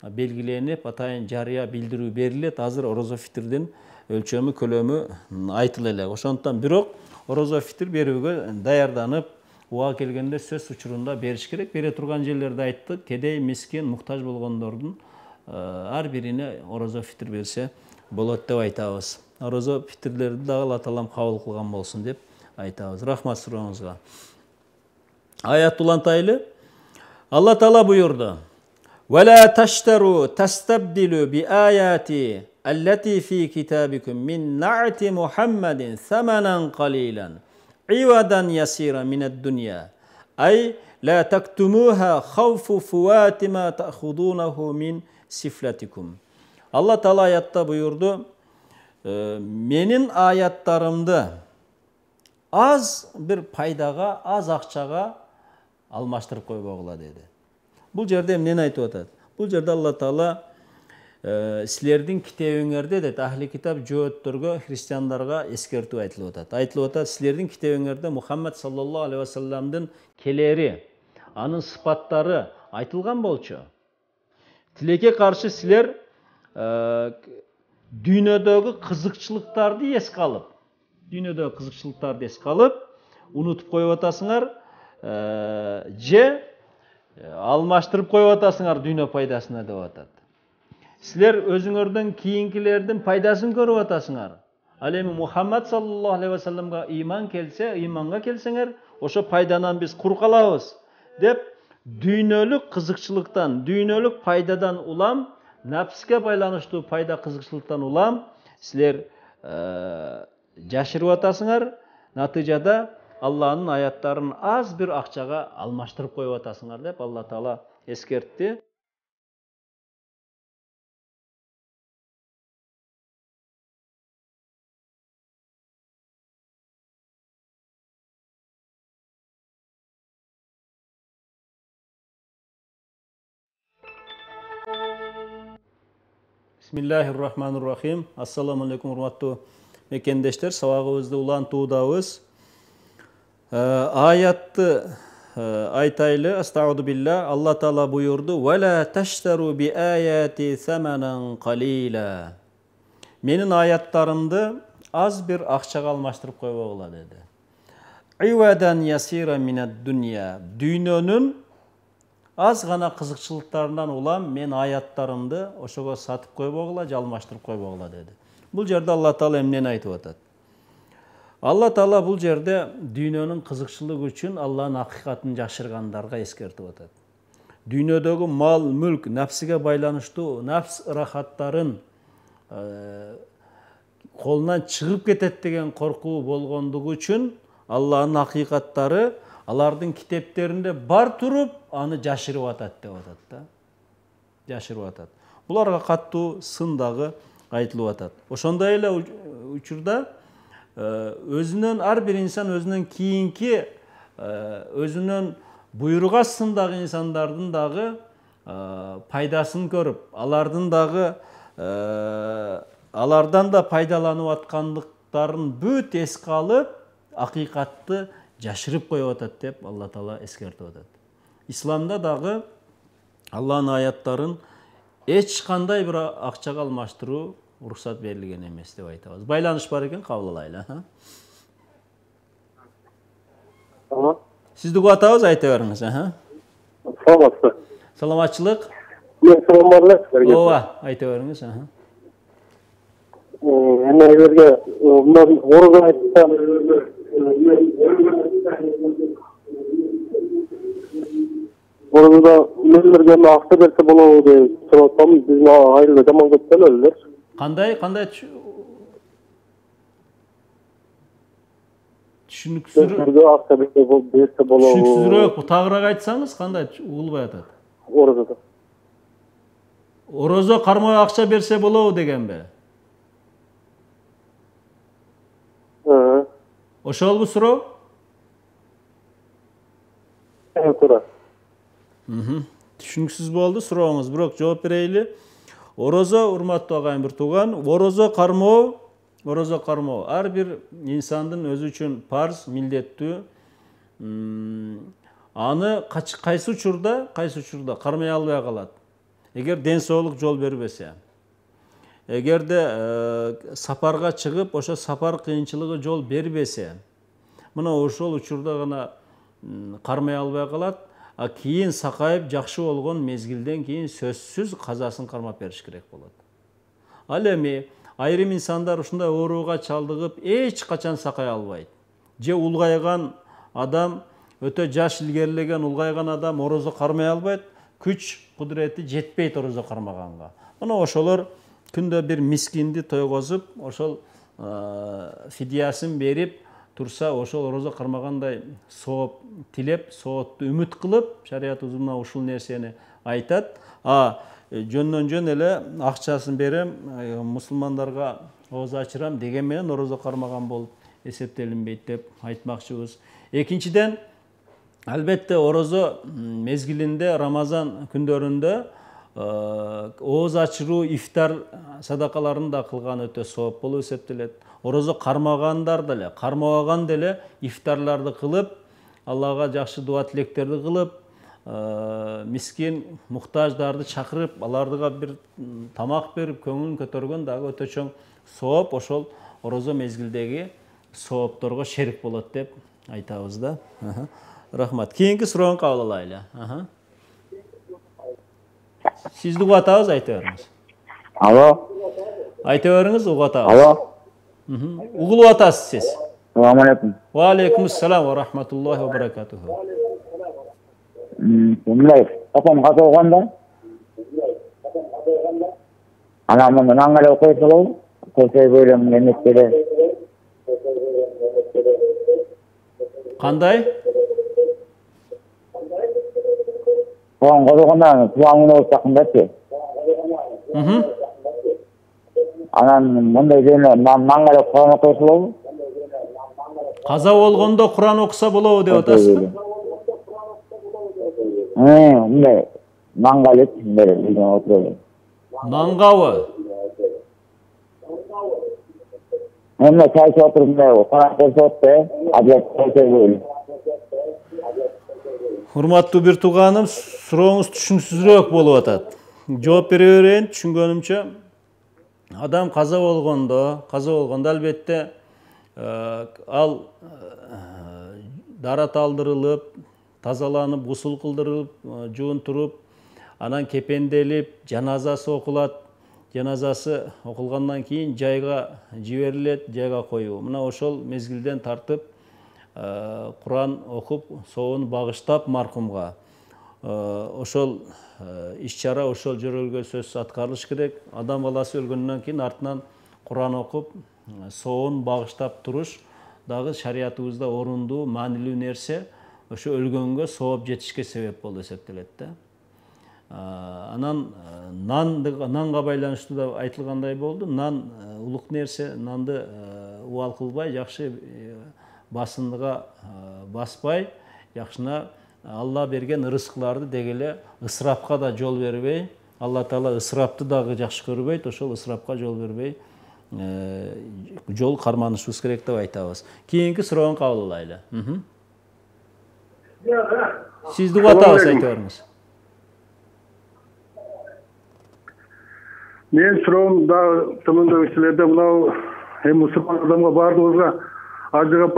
белгиленип, атайын жарыя билдирүү берилет. Азыр орозо фитирдин өлчөмү, көлөмү айтыла элек. Ошондуктан бирок орозо фитир берүүгө даярданып, уга келгенде сөз учурунда бериш керек. Бере турган жерлерде айттык, кедей, мискин, муктаж болгондордун ар бирине орозо фитир берсе болот деп айтабыз. Орозо фитирлерди дагы Алла Таалам кабыл кылган болсун деп айтабыз. Рахмат сурооңузга. Аят улантайлы. Алла Таала буйурду: "Вала таштару тастабдилу би аяти аллати фи китабикум мин на'ти Мухаммадин саманан қалилан عوضا يسيرا من الدنيا أي لا تكتموها خوف فوات ما تأخذونه من سفلتكم." Allah Taala ayatta buyurdu: "Menin ayattарымды az bir пайдаға, az акчага алмаштырып койбогула" dedi. Бул жерде эмнени айтып атат? Бул жерде Алла Таала силердин китебиңерде дейт, ахли китап жөөттөргө, христиандарга эскертүү айтылып атат. Айтылып атат, силердин китебиңерде Мухаммад саллаллаху алейхи ва салламдын келери, анын сыпаттары айтылган болчу. Тилекке каршы силер дүйнөдөгү кызыкчылыктарды эске алып, унутуп коюп атасыңар, же алмаштырып коюп атасыңар дүйнө пайдасына деп атат. Силер өзүңөрдөн кийинкилердин пайдасын көрүп атасыңар. Ал эми Мухаммад саллаллаху алейхи ва салламга иманга келсеңер, ошо пайданан биз кур калабыз деп дүйнөлүк кызыкчылыктан, дүйнөлүк пайдадан улам, напске байланыштуу пайда кызыкчылыктан улам силер жашырып атасыңар. Натыйжада Алланын аяттарын аз бир акчага алмаштырып коюп атасыңар деп Алла Таала эскертти. Bismillahirrahmanirrahim. Assalamu alaikum урматтуу мекендештер. Сабагыбызды улантуудабыз. Аятты айтайлы, астағуду билля, Алла Таала буйурду: «Вала таштару би аяти саманан қалила». Менің аяттарымды аз бір ақшаға алмаштырып қойбогула деді. Ивадан ясира минад дуния. Дүйнөнүн аз ғана қызықшылықтарынан улам мен аяттарымды ошого сатып койбогула, алмаштырып койбогула деді. Бұл жерде Алла Таала эмнени айтып атат? Алла Таала бұл жерде дүйнөнүн қызықшылығы үшін Алланын акыйкатын жашыргандарга эскертип атат. Дүйнөдөгү мал, мүлк, нафсиге байланыштуу нафс рахаттарын колунан чыгып кетет деген коркуу болгондугу үчүн Алланын акыйкаттары алардын китептеринде бар туруп, аны жашырып атат деп атат да. Жашырып атат. Буларга каттуу сын дагы айтылып атат. Ошондой эле учурда өзүнөн ар бир инсан өзүнөн кийинки өзүнөн буйруга сындагы инсандардын дагы пайдасын көрүп, алардан да пайдаланып аткандыктарын бүт эске алып, акыйкатты жашырып коюп атат деп Алла Таала эскертип атат. Исламда дагы Алланын аяттарын эч кандай бир акчага алмаштыруу уруксат берилген эмес деп айтабыз. Байланыш бар экен, кабыл алайлы. Сизди угуп атабыз, айта бериңиз. Саламатсызбы? Саламатчылык. Мен салам бар эле силерге. Ооба, айта бериңиз. Эми эгерге мындан орозо айтсам, орозодо мендерге акча берсе болобу деп сурап атам. Биздин айылда жаман көп эле. Кандай түшүнүксүзүрөөк, тагыраак айтсаңыз, кандай угулбай атат? Орозодо. Орозо кармоо акча берсе болобу дегенби? Ошолбу суроо? Туура. Түшүнүксүз болду сурооңуз, бирок жооп берейли. Орозо, урматтуу агайын бир тууган, орозо кармоо ар бир инсандын өзү үчүн парз, милдеттүү. Аны кайсы учурда кармай албай калат. Эгер ден соолук жол бербесе, эгерде сапарга чыгып, ошо сапар кыйынчылыгы жол бербесе, мына ошол учурда гана кармай албай калат. А кийин сакайып жакшы болгон мезгилден кийин сөзсүз казасын кармап бериш керек болот. Ал эми айрым инсандар ушундай ооруга чалдыгып эч качан сакай албайт. Же улгайган адам, өтө жаш илгерилеген улгайган адам орозо кармай албайт, күч кудурети жетпейт орозо кармаганга. Мына ошолор күндө бир мискинди тойгозуп, ошол фидиясын берип турса, ошол орозо кармагандай сооп тилеп, соотту үмүт кылып, шарият узумна ушул нерсени айтат. Жөндөн жөн эле акчасын берем, мусулмандарга ооз ачырам деген менен орозо кармаган болуп эсептелинбейт деп айтмакчыбыз. Экинчиден, албетте орозо мезгилинде, Рамазан күндөрүндө ооз ачыруу, ифтар садакаларын да кылган өтө сооп болуп эсептелет. Орозо кармагандар деле, кармабаган деле ифтарларды кылып, Аллага жакшы дуа тилектерди кылып, мискин, муктаждарды чакырып, аларга бир тамак берип, көңүлүн көтөргөн дагы өтө чоң сооп, ошол орозо мезгилдеги соопторго шерик болот деп айтабыз да. Рахмат. Кийинки суроону кабыл алайлы. Сизди угуп атабыз, айта бериңиз. Алло. Айта бериңиз, угуп атабыз. Алло. Угулуп атасыз сиз. Салам алейкум. Ва алейкум ассалам ва рахматуллахи ва баракатуху. Мындай, апам ката болгондо. Ана мындан аңгала койсо болобу? Койсо бөлөм эместеле. Кандай? Кон козгондо кулаңын оочакындачы. Анан мындай жерне маңгала койсо болобу? Каза болгондо Куран окуса болобу деп атасызбы? Мындай маңгала бере отурду. Маңгабы? Мына чайчы отуруп Куран окусот да, абят койсо болобу. Урматтуу бир тууганым, сурооңуз түшүнүксүзүрөөк болуп атат. Жооп бере берейин. Түшүнгөнүмчө, адам каза болгондо албетте ал дарат алдырылып, тазаланып, гусул кылдырылып, жуунтуруп, анан кепенделип, жаназасы окулат. Жаназасы окулгандан кийин жайга жиберилет, жайга коюу. Мына ошол мезгилден тартып Куран окуп, соонун багыштап маркумга. Ошол иш-чара ошол жөрөлгө сөзсүз аткарылыш керек. Адам баласы өлгөндөн кийин артынан Куран окуп, соон багыштап туруш дагы шариятыбызда орундуу, маанилүү нерсе. Ошо өлгөнгө сооп жетишке себеп болуп эсептелет да. Анан нанга байланыштуу да айтылгандай болду. Нан улук нерсе, нанды убал кылбай, жакшы басындыга баспай, жакшына Алла берген рызкыларды дегеле ысырапка да жол бербей, Алла Таала ысырапты дагы жакшы көрбөйт, ошол ысырапка жол бербей, жол карманышыбыз керек деп айтабыз. Кийинки суроону кабыл алайлы. Сизди угатабыз, айта бериңиз. Мен суроом да тымындагы силерде мынау мусулман адамга баардыгыбызга ажыга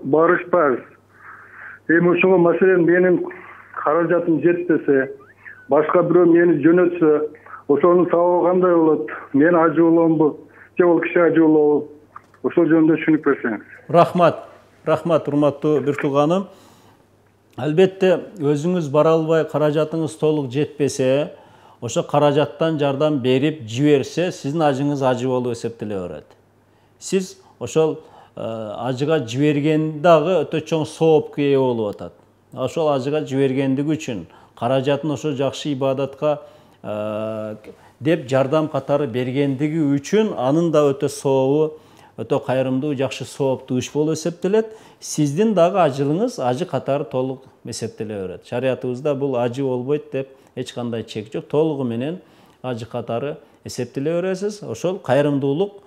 барышпайбыз. Ошого маселен менин каражатым жетпесе, башка бирөө мени жөнөтсө, ошонун сабабы кандай болот? Мен ажы боломбу, же ол киши ажы болобу? Ошол жөнүндө түшүнүп берсеңиз. Рахмат, урматтуу бир тууганым. Албетте, өзүңүз бара албай, каражатыңыз толук жетпесе, ошо каражаттан жардам берип жиберсе, сиздин ажыңыз ажы болуп эсептеле берет. Сиз ошол ажыга жиберген дагы өтө чоң соопко ээ болуп атат. Ошол ажыга жибергендиги үчүн, каражатын ошо жакшы ибадатка деп жардам катары бергендиги үчүн, анын да өтө сообу, өтө кайрымдуу, жакшы сооптуу иш болуп эсептелет. Сиздин дагы ажылыңыз ажы катары толук эсептеле берет. Шариятыбызда бул ажы болбойт деп эч кандай чек жок. Толугу менен ажы катары эсептеле бересиз. Ошол кайрымдуулук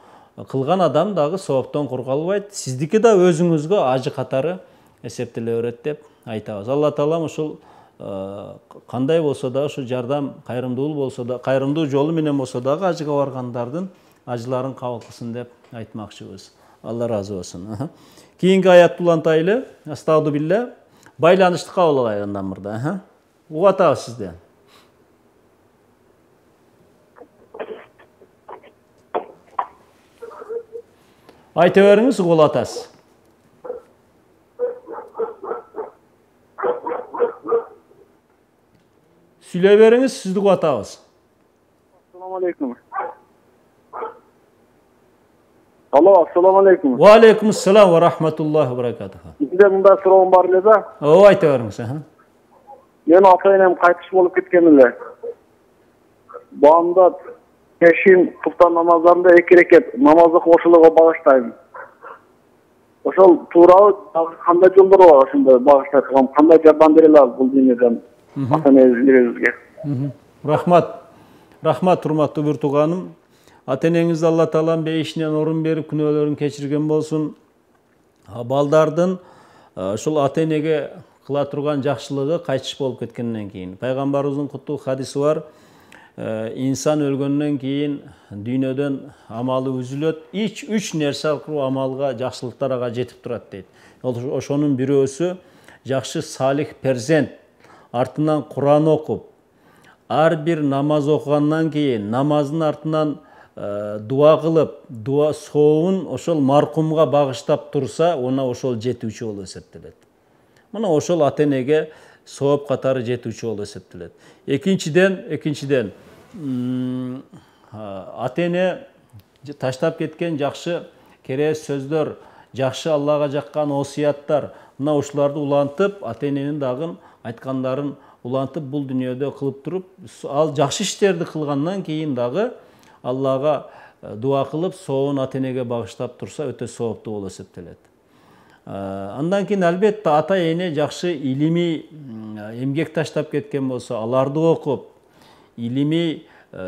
кылган адам дагы сооптон құр калбайт. Сиздики да өзүңүзгө ажы катары эсептеле берет деп айтабыз. Алла Таалам ошол кандай болсо да, ошо жардам кайрымдуулук болсо да, кайрымдуу жолу менен болсо дагы ажыга баргандардын ажыларын кабыл кылсын деп айтмакчыбыз. Алла разы болсун. Кийинки аятты улантайлы. Астагфирулла. Байланышты кабыл алайлы андан мурда. Угатабыз сизди. Айта бериңиз, угулатасыз. Сүйлөй бериңиз, сизди угатабыз. Assalomu alaykum. Алло, assalomu alaykum. Ва алейкум ассалам ва рахматуллахи ва баракатуху. Менде мындай суроом бар эле да. Айта бериңиз. Мен ата-энем кайтыш болуп кеткен эле. Баамда пешин туфтан намаздарында 2 рекет намазды кошулууга багыштайм. Ошол туурабы кандай жолдор бар ошондой багыштай турган, кандай жардам бере алабыз бул дүйнөдөн ата-энебизге? Рахмат, урматтуу бир тууганым. Ата-энеңизди Алла Таалам бейишинен орун берип, күнөөлөрүн кечирген болсун. Балдардын ошол ата-энеге кыла турган жакшылыгы кайтыш болуп кеткенден кийин. Пайгамбарыбыздын куттуу хадиси бар. İnsan өлгөндөн кийин дүйнөдөн амалы үзүлөт. 3 нерсе аркылуу амалга, жакшылыктарга жетип турат дейт. Ошонун бирөөсү жакшы салих перзент, артынан Куран окуп, ар бир намаз окугандан кийин намаздын артынан дуа кылып, дуа соовун ошол маркумга багыштап турса, она ошол жетүүчү болуп эсептелет. Мына ошол ата-энеге сооп катары жетүүчү болуп эсептелет. Экинчиден ата-эне таштап кеткен жакшы керес сөздөр, жакшы Аллага жаккан осуяттар, мына ушуларды улантып, ата-эненин дагы айткандарын улантып бул дүйнөдө кылып туруп, ал жакшы иштерди кылгандан кийин дагы Аллага дуа кылып, соовун ата-энеге багыштап турса, өтө сооптуу болуп эсептелет. Андан кийин албетте ата-эне жакшы илимий эмгек таштап кеткен болсо, аларды окуп, илимий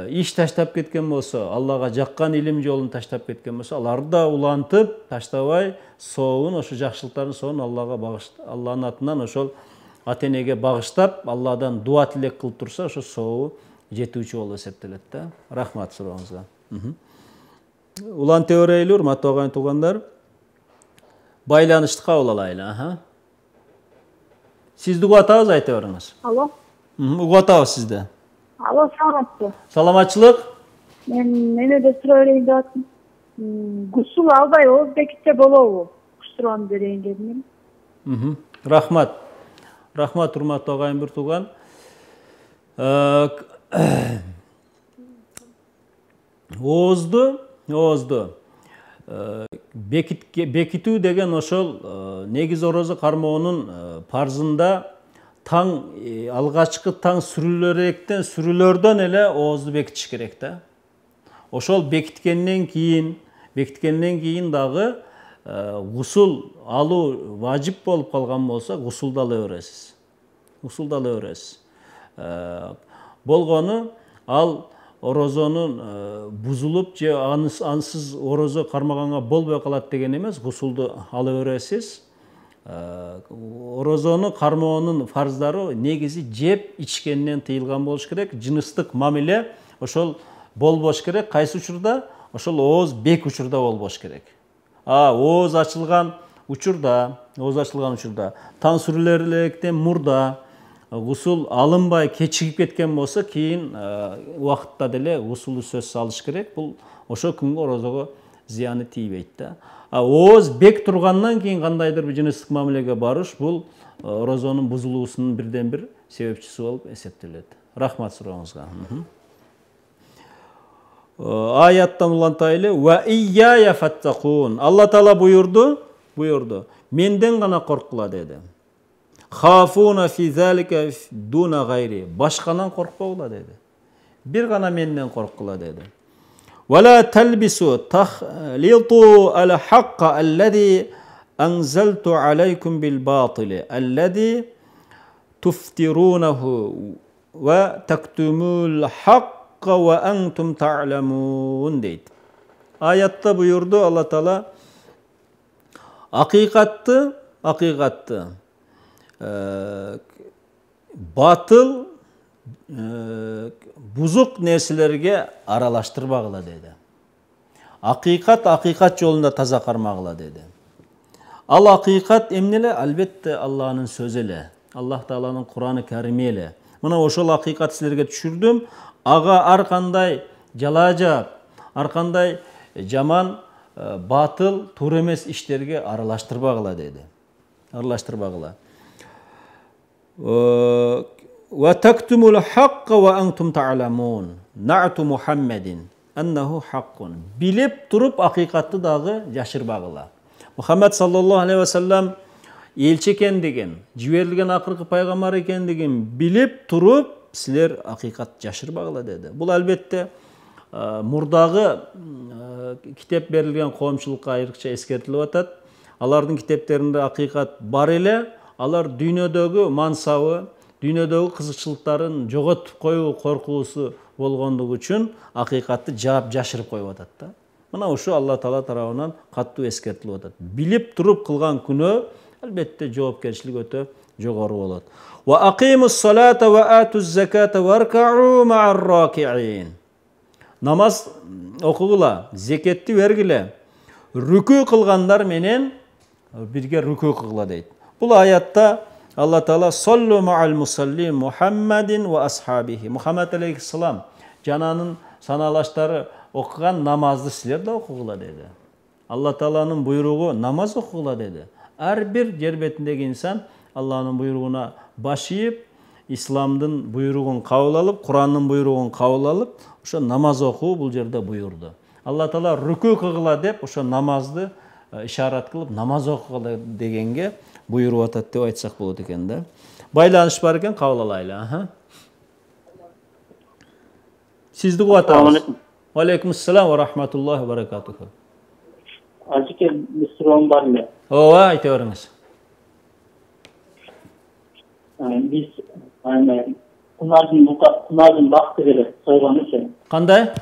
иш таштап кеткен болсо, Аллага жаккан илим жолун таштап кеткен болсо, аларды да улантып, таштабай, соовун, ошо жакшылыктардын соовун Аллага багыштап, Алланын атынан ошол ата энеге багыштап, Алладан дуа тилек кылып турса, ошо сообу жетүүчү болуп эсептелет да. Рахмат сурооңузга. Уланте өрөйлү, урматтуу агайын туугандар. Байланышты кабыл алайлы. Сизди угуп атабыз, айта бериңиз. Алло. Угуп атабыз сизди. Алло, саламатсызбы? Саламатчылык. Мен эмеде суроо берейин деп аттым. Гусул албай ооз бекитсе болобу? Суроону берейин дедим. Рахмат. Рахмат, урматтуу агайын бир тууган. Оозду бекитүү деген ошол негиз орозо кармоонун парзында таң алгачкы таң сүрүлөрдөн эле оозду бекитиш керек да. Ошол бекиткенден кийин дагы гусул алуу важип болуп калган болсо, гусулду ала бересиз. Болгону ал орозонун бузулуп же ансыз орозо кармаганга болбой калат деген эмес, гусулду ала бересиз. Орозону кармоонун фарздары негизи жеп ичкенден тыйылган болуш керек, жыныстык мамиле ошол болбош керек. Кайсы учурда? Ошол ооз бек учурда болбош керек. Ооз ачылган учурда, таң сүрүлөрдөн мурда гусул алынбай кечигип кеткен болсо, кийин убакытта деле гусулду сөз салыш керек. Бул ошо күнгө орозого зыяны тийбейт да. Ооз бек тургандан кийин кандайдыр бир жыныстык мамилеге барыш, бул орозонун бузулуусунун бирден бир себепчиси болуп эсептелет. Рахмат сурооңузга. Аяттан улантайлы. Ва ияя фаттакун. Алла Таала буйурду. Менден гана коркула деди. Хафуна фи залика дуна гайри. Башканан коркпогула деди. Бир гана менден коркула деди. Вала талбису тахлиту ал хакка аллади анзалту алейкум бил батили аллади туфтирунаху ва тактумул хакка ва антум та'ламун дейт. Аятта буйурду Алла Таала акыйкатты батыл бузук нерселерге аралаштырбагыла деди. Акыйкат жолунда таза кармагыла деди. Ал акыйкат эмнеле? Албетте Аллахнын сөзү эле. Аллах Тааланын Кур'аны Карими эле. Мына ошол акыйкат силерге түшүрдүм. Ага ар кандай жалаажап, ар кандай жаман, батыл, туура эмес иштерге аралаштырбагыла деди. Ва тактумул хакка ва антум та'ламун. Нa'ту Мухаммадин аннаху хаккун. Билип туруп акыйкатты дагы жашырбагыла. Мухаммад саллаллаху алейхи ва саллям элчи экендигин, жиберилген акыркы пайгамбар экендигин билип туруп силер акыйкат жашырбагыла деди. Бул албетте мурдагы китеп берилген коомчулукка айрыкча эскертилип атат. Алардын китептеринде акыйкат бар эле, алар дүйнөдөгү мансабы, дүйнөдөгү кызыкчылыктарын жоготуп коюу коркуусу болгондугу үчүн акыйкатты жаап жашырып коюп атат да. Мына ушу Алла Таала тарабынан каттуу эскертилип атат. Билип туруп кылган күнөө албетте жоопкерчилик өтө жогору болот. Ва акимус салата ва атуз заката варкау ма'ар ракиин. Намаз окугула, зекетти бергиле, рүкүү кылгандар менен бирге рүкүү кылгыла дейт. Бул аятта Алла Таала саллу ма'ал мусаллин Мухаммадин ва асхабихи. Мухаммад алейхиссалам жананын саналаштары окуган намазды силер да окугула деди. Алла Тааланын буйругу намаз окугула деди. Ар бир жер бетиндеги инсан Алланын буйругуна баш ийип, исламдын буйругун кабыл алып, Кур'андын буйругун кабыл алып, ошо намаз окуу бул жерде буйурду. Алла Таала рүкүү кылгыла деп ошо намазды ишарат кылып, намаз окугула дегенге буйруп атат деп айтсак болот экен да. Байланыш бар экен, кабыл алайлы. Сизди угуп атабыз. Ва алейкум ассалам ва рахматуллахи ва баракатуху. Ажыке bir sorum var mı? Ооба, айта бериңиз. Biz Kunar'ın vakti bile soygan için. Kандай?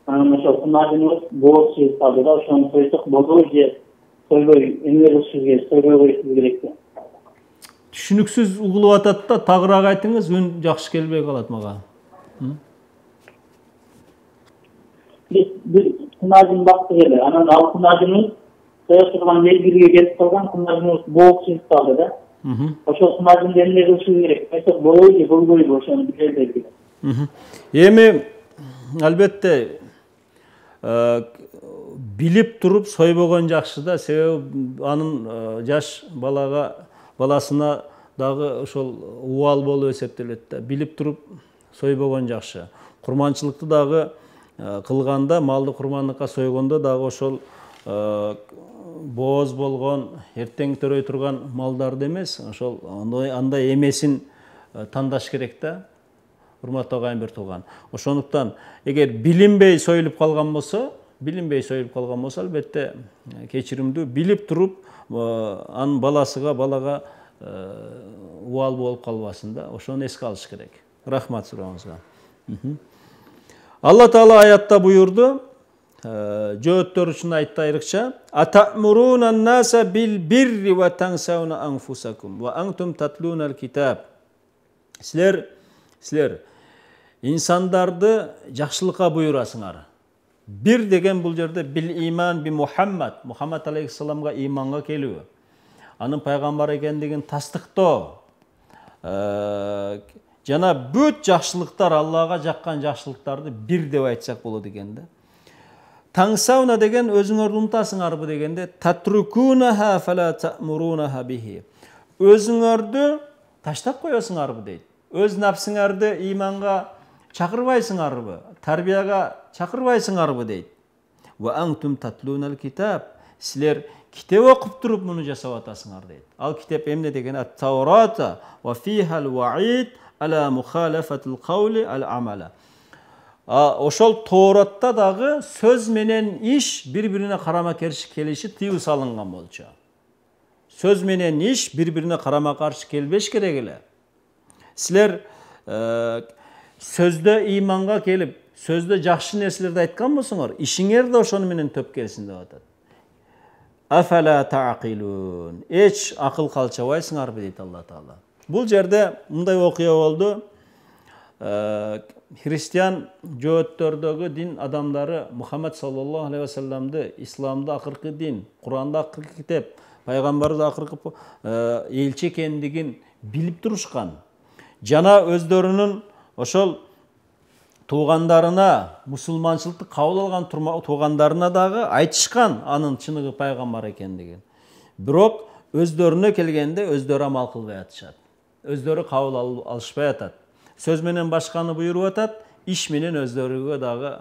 Mesela Kunar'ın boğaz şey tabi da şu an soysak boğaz diye soygoy, emir usulüge soygoy koyusu gerekti. түшүнүксүз угулуп атат да, тагыраак айтыңыз, үн жакшы келбей калат мага. Bir kınacın baktı geldi. Anan al kınacımız sayıştırgan belgiliğe gelip kalgan kınacımız boğuk çizip kaldı da. Oşo kınacın eline kılışığı gerek. Mesela boğuyu bulguyu boşanı bilir belgili. Эми албетте билип туруп сойбогон жакшы да, себеби анын жаш баласына дагы ошол убал болуп эсептелет да. Билип туруп сойбогон жакшы. Курманчылыкты дагы кылганда, малды курмандыкка сойгондо дагы ошол бооз болгон, эртең төрөй турган малдарды эмес, ошол андай эмесин тандаш керек да. Урматтуу агайын бир тууган. Ошондуктан эгер билинбей союлуп калган болсо, албетте кечиримдүү билип туруп анын балага убал болуп калбасын да. Ошону эске алыш керек. Рахмат сурооңузга. Алла Таала аятта буйурду, жөөттөр үчүн айтты айрыкча: "Атамуруна наса бил бирри ва тансауна анфусакум ва антум татлунал китаб." Силер инсандарды жакшылыкка буйрасыңар. Бир деген бул жерде бил иман би Мухаммад алейхиссаламга иманга келүү. Анын пайгамбар экендигин тастыктоо. Жана бүт жакшылыктар, Аллага жаккан жакшылыктарды бир деп айтсак болот экен да. Таңсауна деген өзүңөрдү унутасыңарбы дегенде татрукунаха фала та'мурунаха бихи. Өзүңөрдү таштап коесуңарбы дейт. Өз напсыңарды иманга чакырбайсыңарбы, тарбияга чакырбайсыңарбы дейт. Ва антум татлунал китаб. Силер китеп окуп туруп муну жасап атасыңар дейт. Ал китеп эмне деген? Ат-Таурата ва фихал ваид ала мухалафатил каули ал амала. Ошол Тооратта дагы сөз менен иш бири-бирине карама-каршы келиши тыюу салынган болчу. Сөз менен иш бири-бирине карама-каршы келбеш керек эле. Силер сөздө иманга келип, сөздө жакшы нерселерди айткан болсоңор, ишиңер да ошону менен төп келсин деп атат. Афала таакилун. Эч акыл калчабайсыңарбы дейт Алла Таала. Бул жерде мындай окуя болду. Христиан жөөттөрдөгү дин адамдары Мухаммад саллаллаху алейхи ва салламды, исламды акыркы дин, Куранда акыркы китеп, пайгамбарды акыркы элчи экендигин билип турушкан. Жана өздөрүнүн ошол туугандарына, мусулманчылыкты кабыл алган туугандарына дагы айтышкан анын чыныгы пайгамбар экендигин. Бирок өздөрүнө келгенде өздөрү амал кылбай атышат. Өздөрү кабыл алышпай атат. Сөз менен башканы буйруп атат, иш менен өздөрүгө дагы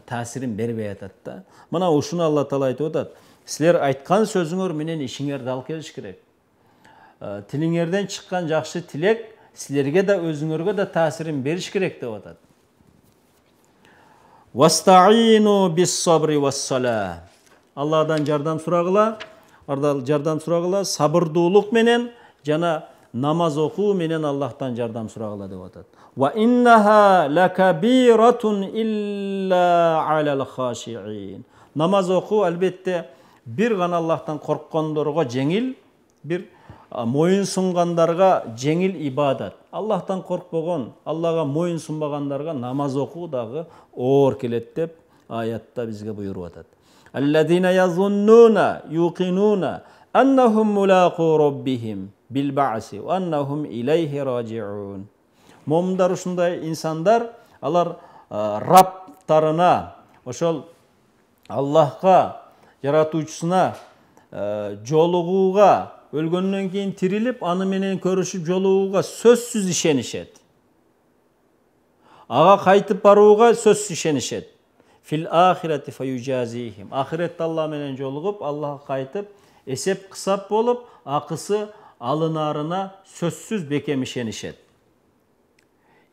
таасирин бербей атат да. Мына ушуну Алла Таала айтып атат. Силер айткан сөзүңөр менен ишиңер дал келиш керек. Тилиңерден чыккан жакшы тилек силерге да өзүңөргө да таасирин бериш керек деп атат. Вастаину бис-сабри вас-сала. Алладан жардам сурагыла, сабырдуулук менен жана намаз окуу менен Аллахтан жардам сурагыла деп атат. Ва иннаха лакабиратун илля алал хашиин. Намаз окуу албетте бир гана Аллахтан корккондорго жеңил, бир моюн сунгандарга жеңил ибадат. Аллахтан коркпогон, Аллага моюн сунбагандарга намаз окуу дагы оор келет деп аятта бизге буйруп атат. Аллазина yazуnnуна юқинуна аннахум мулақу раббихим бил баъси ва аннахум илейхи раджиун. Момундар ушундай инсандар, алар Рабтарына, ошол Аллахка, жаратуучусуна жолугууга, өлгөндөн кийин тирилип, аны менен көрүшүп жолугууга сөзсүз ишенишет. Ага кайтып барууга сөзсүз ишенишет. Фил ахирати фаюжазихим. Ахиретте Алла менен жолугуп, Аллахка кайтып, эсеп кысап болуп, акысы алынарына сөзсүз бекем ишенишет.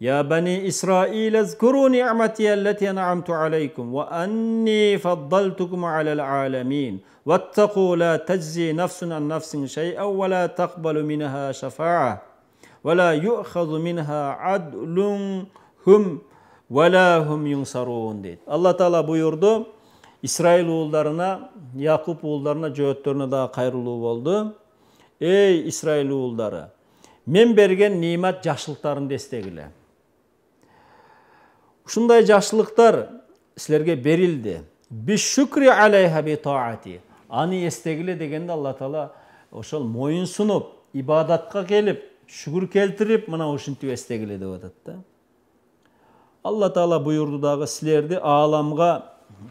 Я бани Исраил, азкуру ни'мати аллати ан'амту алейкум ва анни фаддалтукум алал аламин. واتقوا لا تجزي نفس عن نفس شيئا ولا تقبل منها شفاعة ولا يؤخذ منها عدل هم ولا هم ينصرون deydi. Allah Taala buyurdu. İsrail oğullarına, Yakup oğullarına, cöğütlerine daha kayrılуу болду. Ey İsrail уулдары, мен берген нимат жакшылыктарымды эстегиле. Ушундай жакшылыктар силерге берилди. Бишшукри алейха би таати. Аны эстегиле дегенде Алла Таала ошол моюн сунуп, ибадатка келип, шүгүр келтирип, мына ушинтип эстегиле деп атат да. Алла Таала буйурду дагы силерди ааламга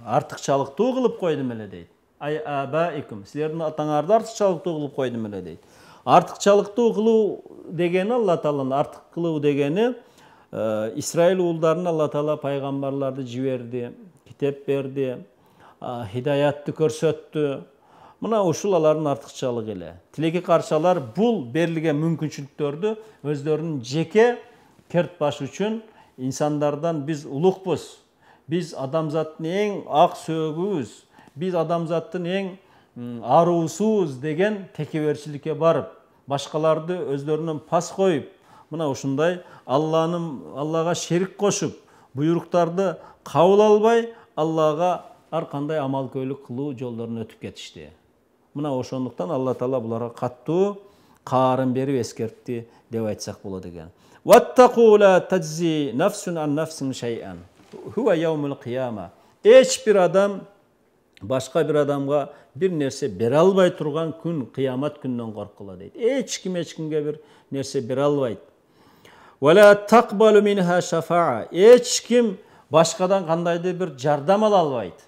артыкчалыктуу кылып койдум эле дейт. Ай абаикум, силердин атаңарды артыкчалыктуу кылып койдум эле дейт. Артыкчалыктуу кылуу дегени Алла Тааланын артык кылуу дегени İsrail уулдарына Алла Таала пайгамбарларды жиберди, китеп берди, хидаятты көрсөттү. Мына ушул алардын артыкчалыгы эле. Тилеки каршылар бул берилген мүмкүнчүлүктөрдү өздөрүнүн жеке керт баш үчүн insanlardan biz ulukbuz. Biz adamzatın en ak söğüz. Biz adamzatın en arusuz degen tekeverçilikке barıp, başkalardı özlerinden pas koyup, mına uşunday Allah'a şerik koşup, buyruqtardı kabul albay, Allah'a arkanday amal köylük kılуу jollarını ötüp ketişti. Mına oşonduktan Allah Taala bulara kattуу kaarın berip eskertti dep aytsak bolot eken. وَاتَّقُوا لَا تَجْزِي نَفْسٌ عَنْ نَفْسٍ شَيْئًا هُوَ يَوْمُ الْقِيَامَةِ. Hiçbir adam başka bir adamga bir nerse bere albay turgan gün kıyamet gününden korkula deydi. Hiç kimge bir nerse bere albaydı. وَلَا تَقْبَلُ مِنْهَا شَفَاعَ. Hiç kim başkadan kandaydı bir jardam albaydı.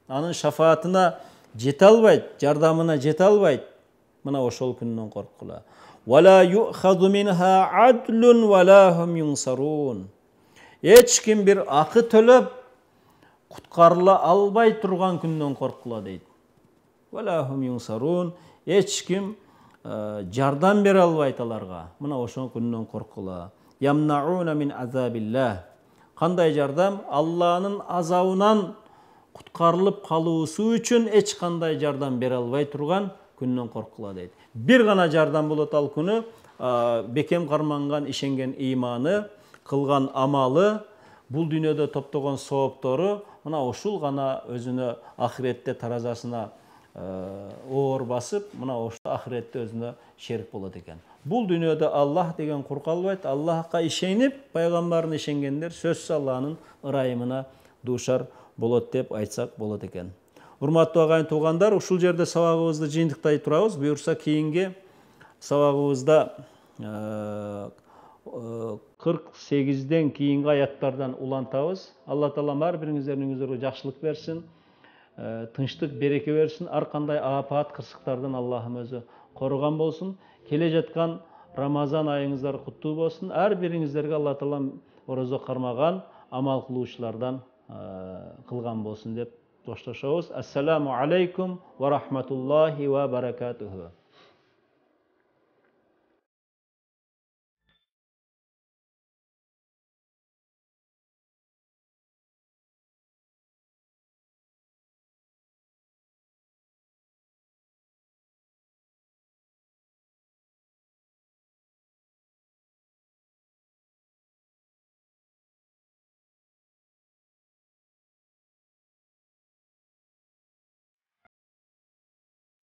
Anın şafaatına jete albaydı, jardamına jete albaydı. Mına oşol günden korkula. وَلَا يُؤْخَذُ مِنْهَا عَدْلٌ وَلَا هُمْ يُنْصَرُونَ. Hiç kim bir akı tölöp kutkarıla albay turgan günden korkula deydi. وَلَا هُمْ يُنْصَرُونَ. Hiç kim jardam bere albaydı alarga. Mına oşol günden korkula. يَمْنَعُونَ مِنْ عَذَابِ اللّٰهِ. Kanday jardam? Allah'ın azabından kutkarılıp kalıusu üçün hiç kanday jardam bere albay turgan günden korkula deydi. Bir gana jardam bolot al күнү bekem карманган ишенген иманы, кылган амалы, бул дүйнөдө топтогон сооптору мына ушул гана өзүнө ахиретте таразасына оор басып, мына ошол ахиретте өзүнө шерик болот экен. Бул дүйнөдө Аллах деген курк албайт. Аллахка ишенип, пайгамбарына ишенгендер сөзсүз Аллахнын ырайымына дуушар болот деп айтсак болот экен. Урматтуу агайын туугандар, ушул жерде сабагыбызды жыйынтыктай турабыз. Буюрса кийинки сабагыбызда 48ден кийинки аяттардан улантабыз. Алла Таалам ар бириңиздердин өңүңүздөргө жакшылык берсин, тынчтык, береке берсин. Ар кандай апат, кырсыктардан Аллахым өзү коруган болсун. Келе жаткан Рамазан айыңыздар куттуу болсун. Ар бириңиздерге Алла Таалам орозо кармаган, амал кылуучулардан кылган болсун деп Dostlaşıyoruz. Esselamu aleyküm ve rahmetullahi ve berekatuhu.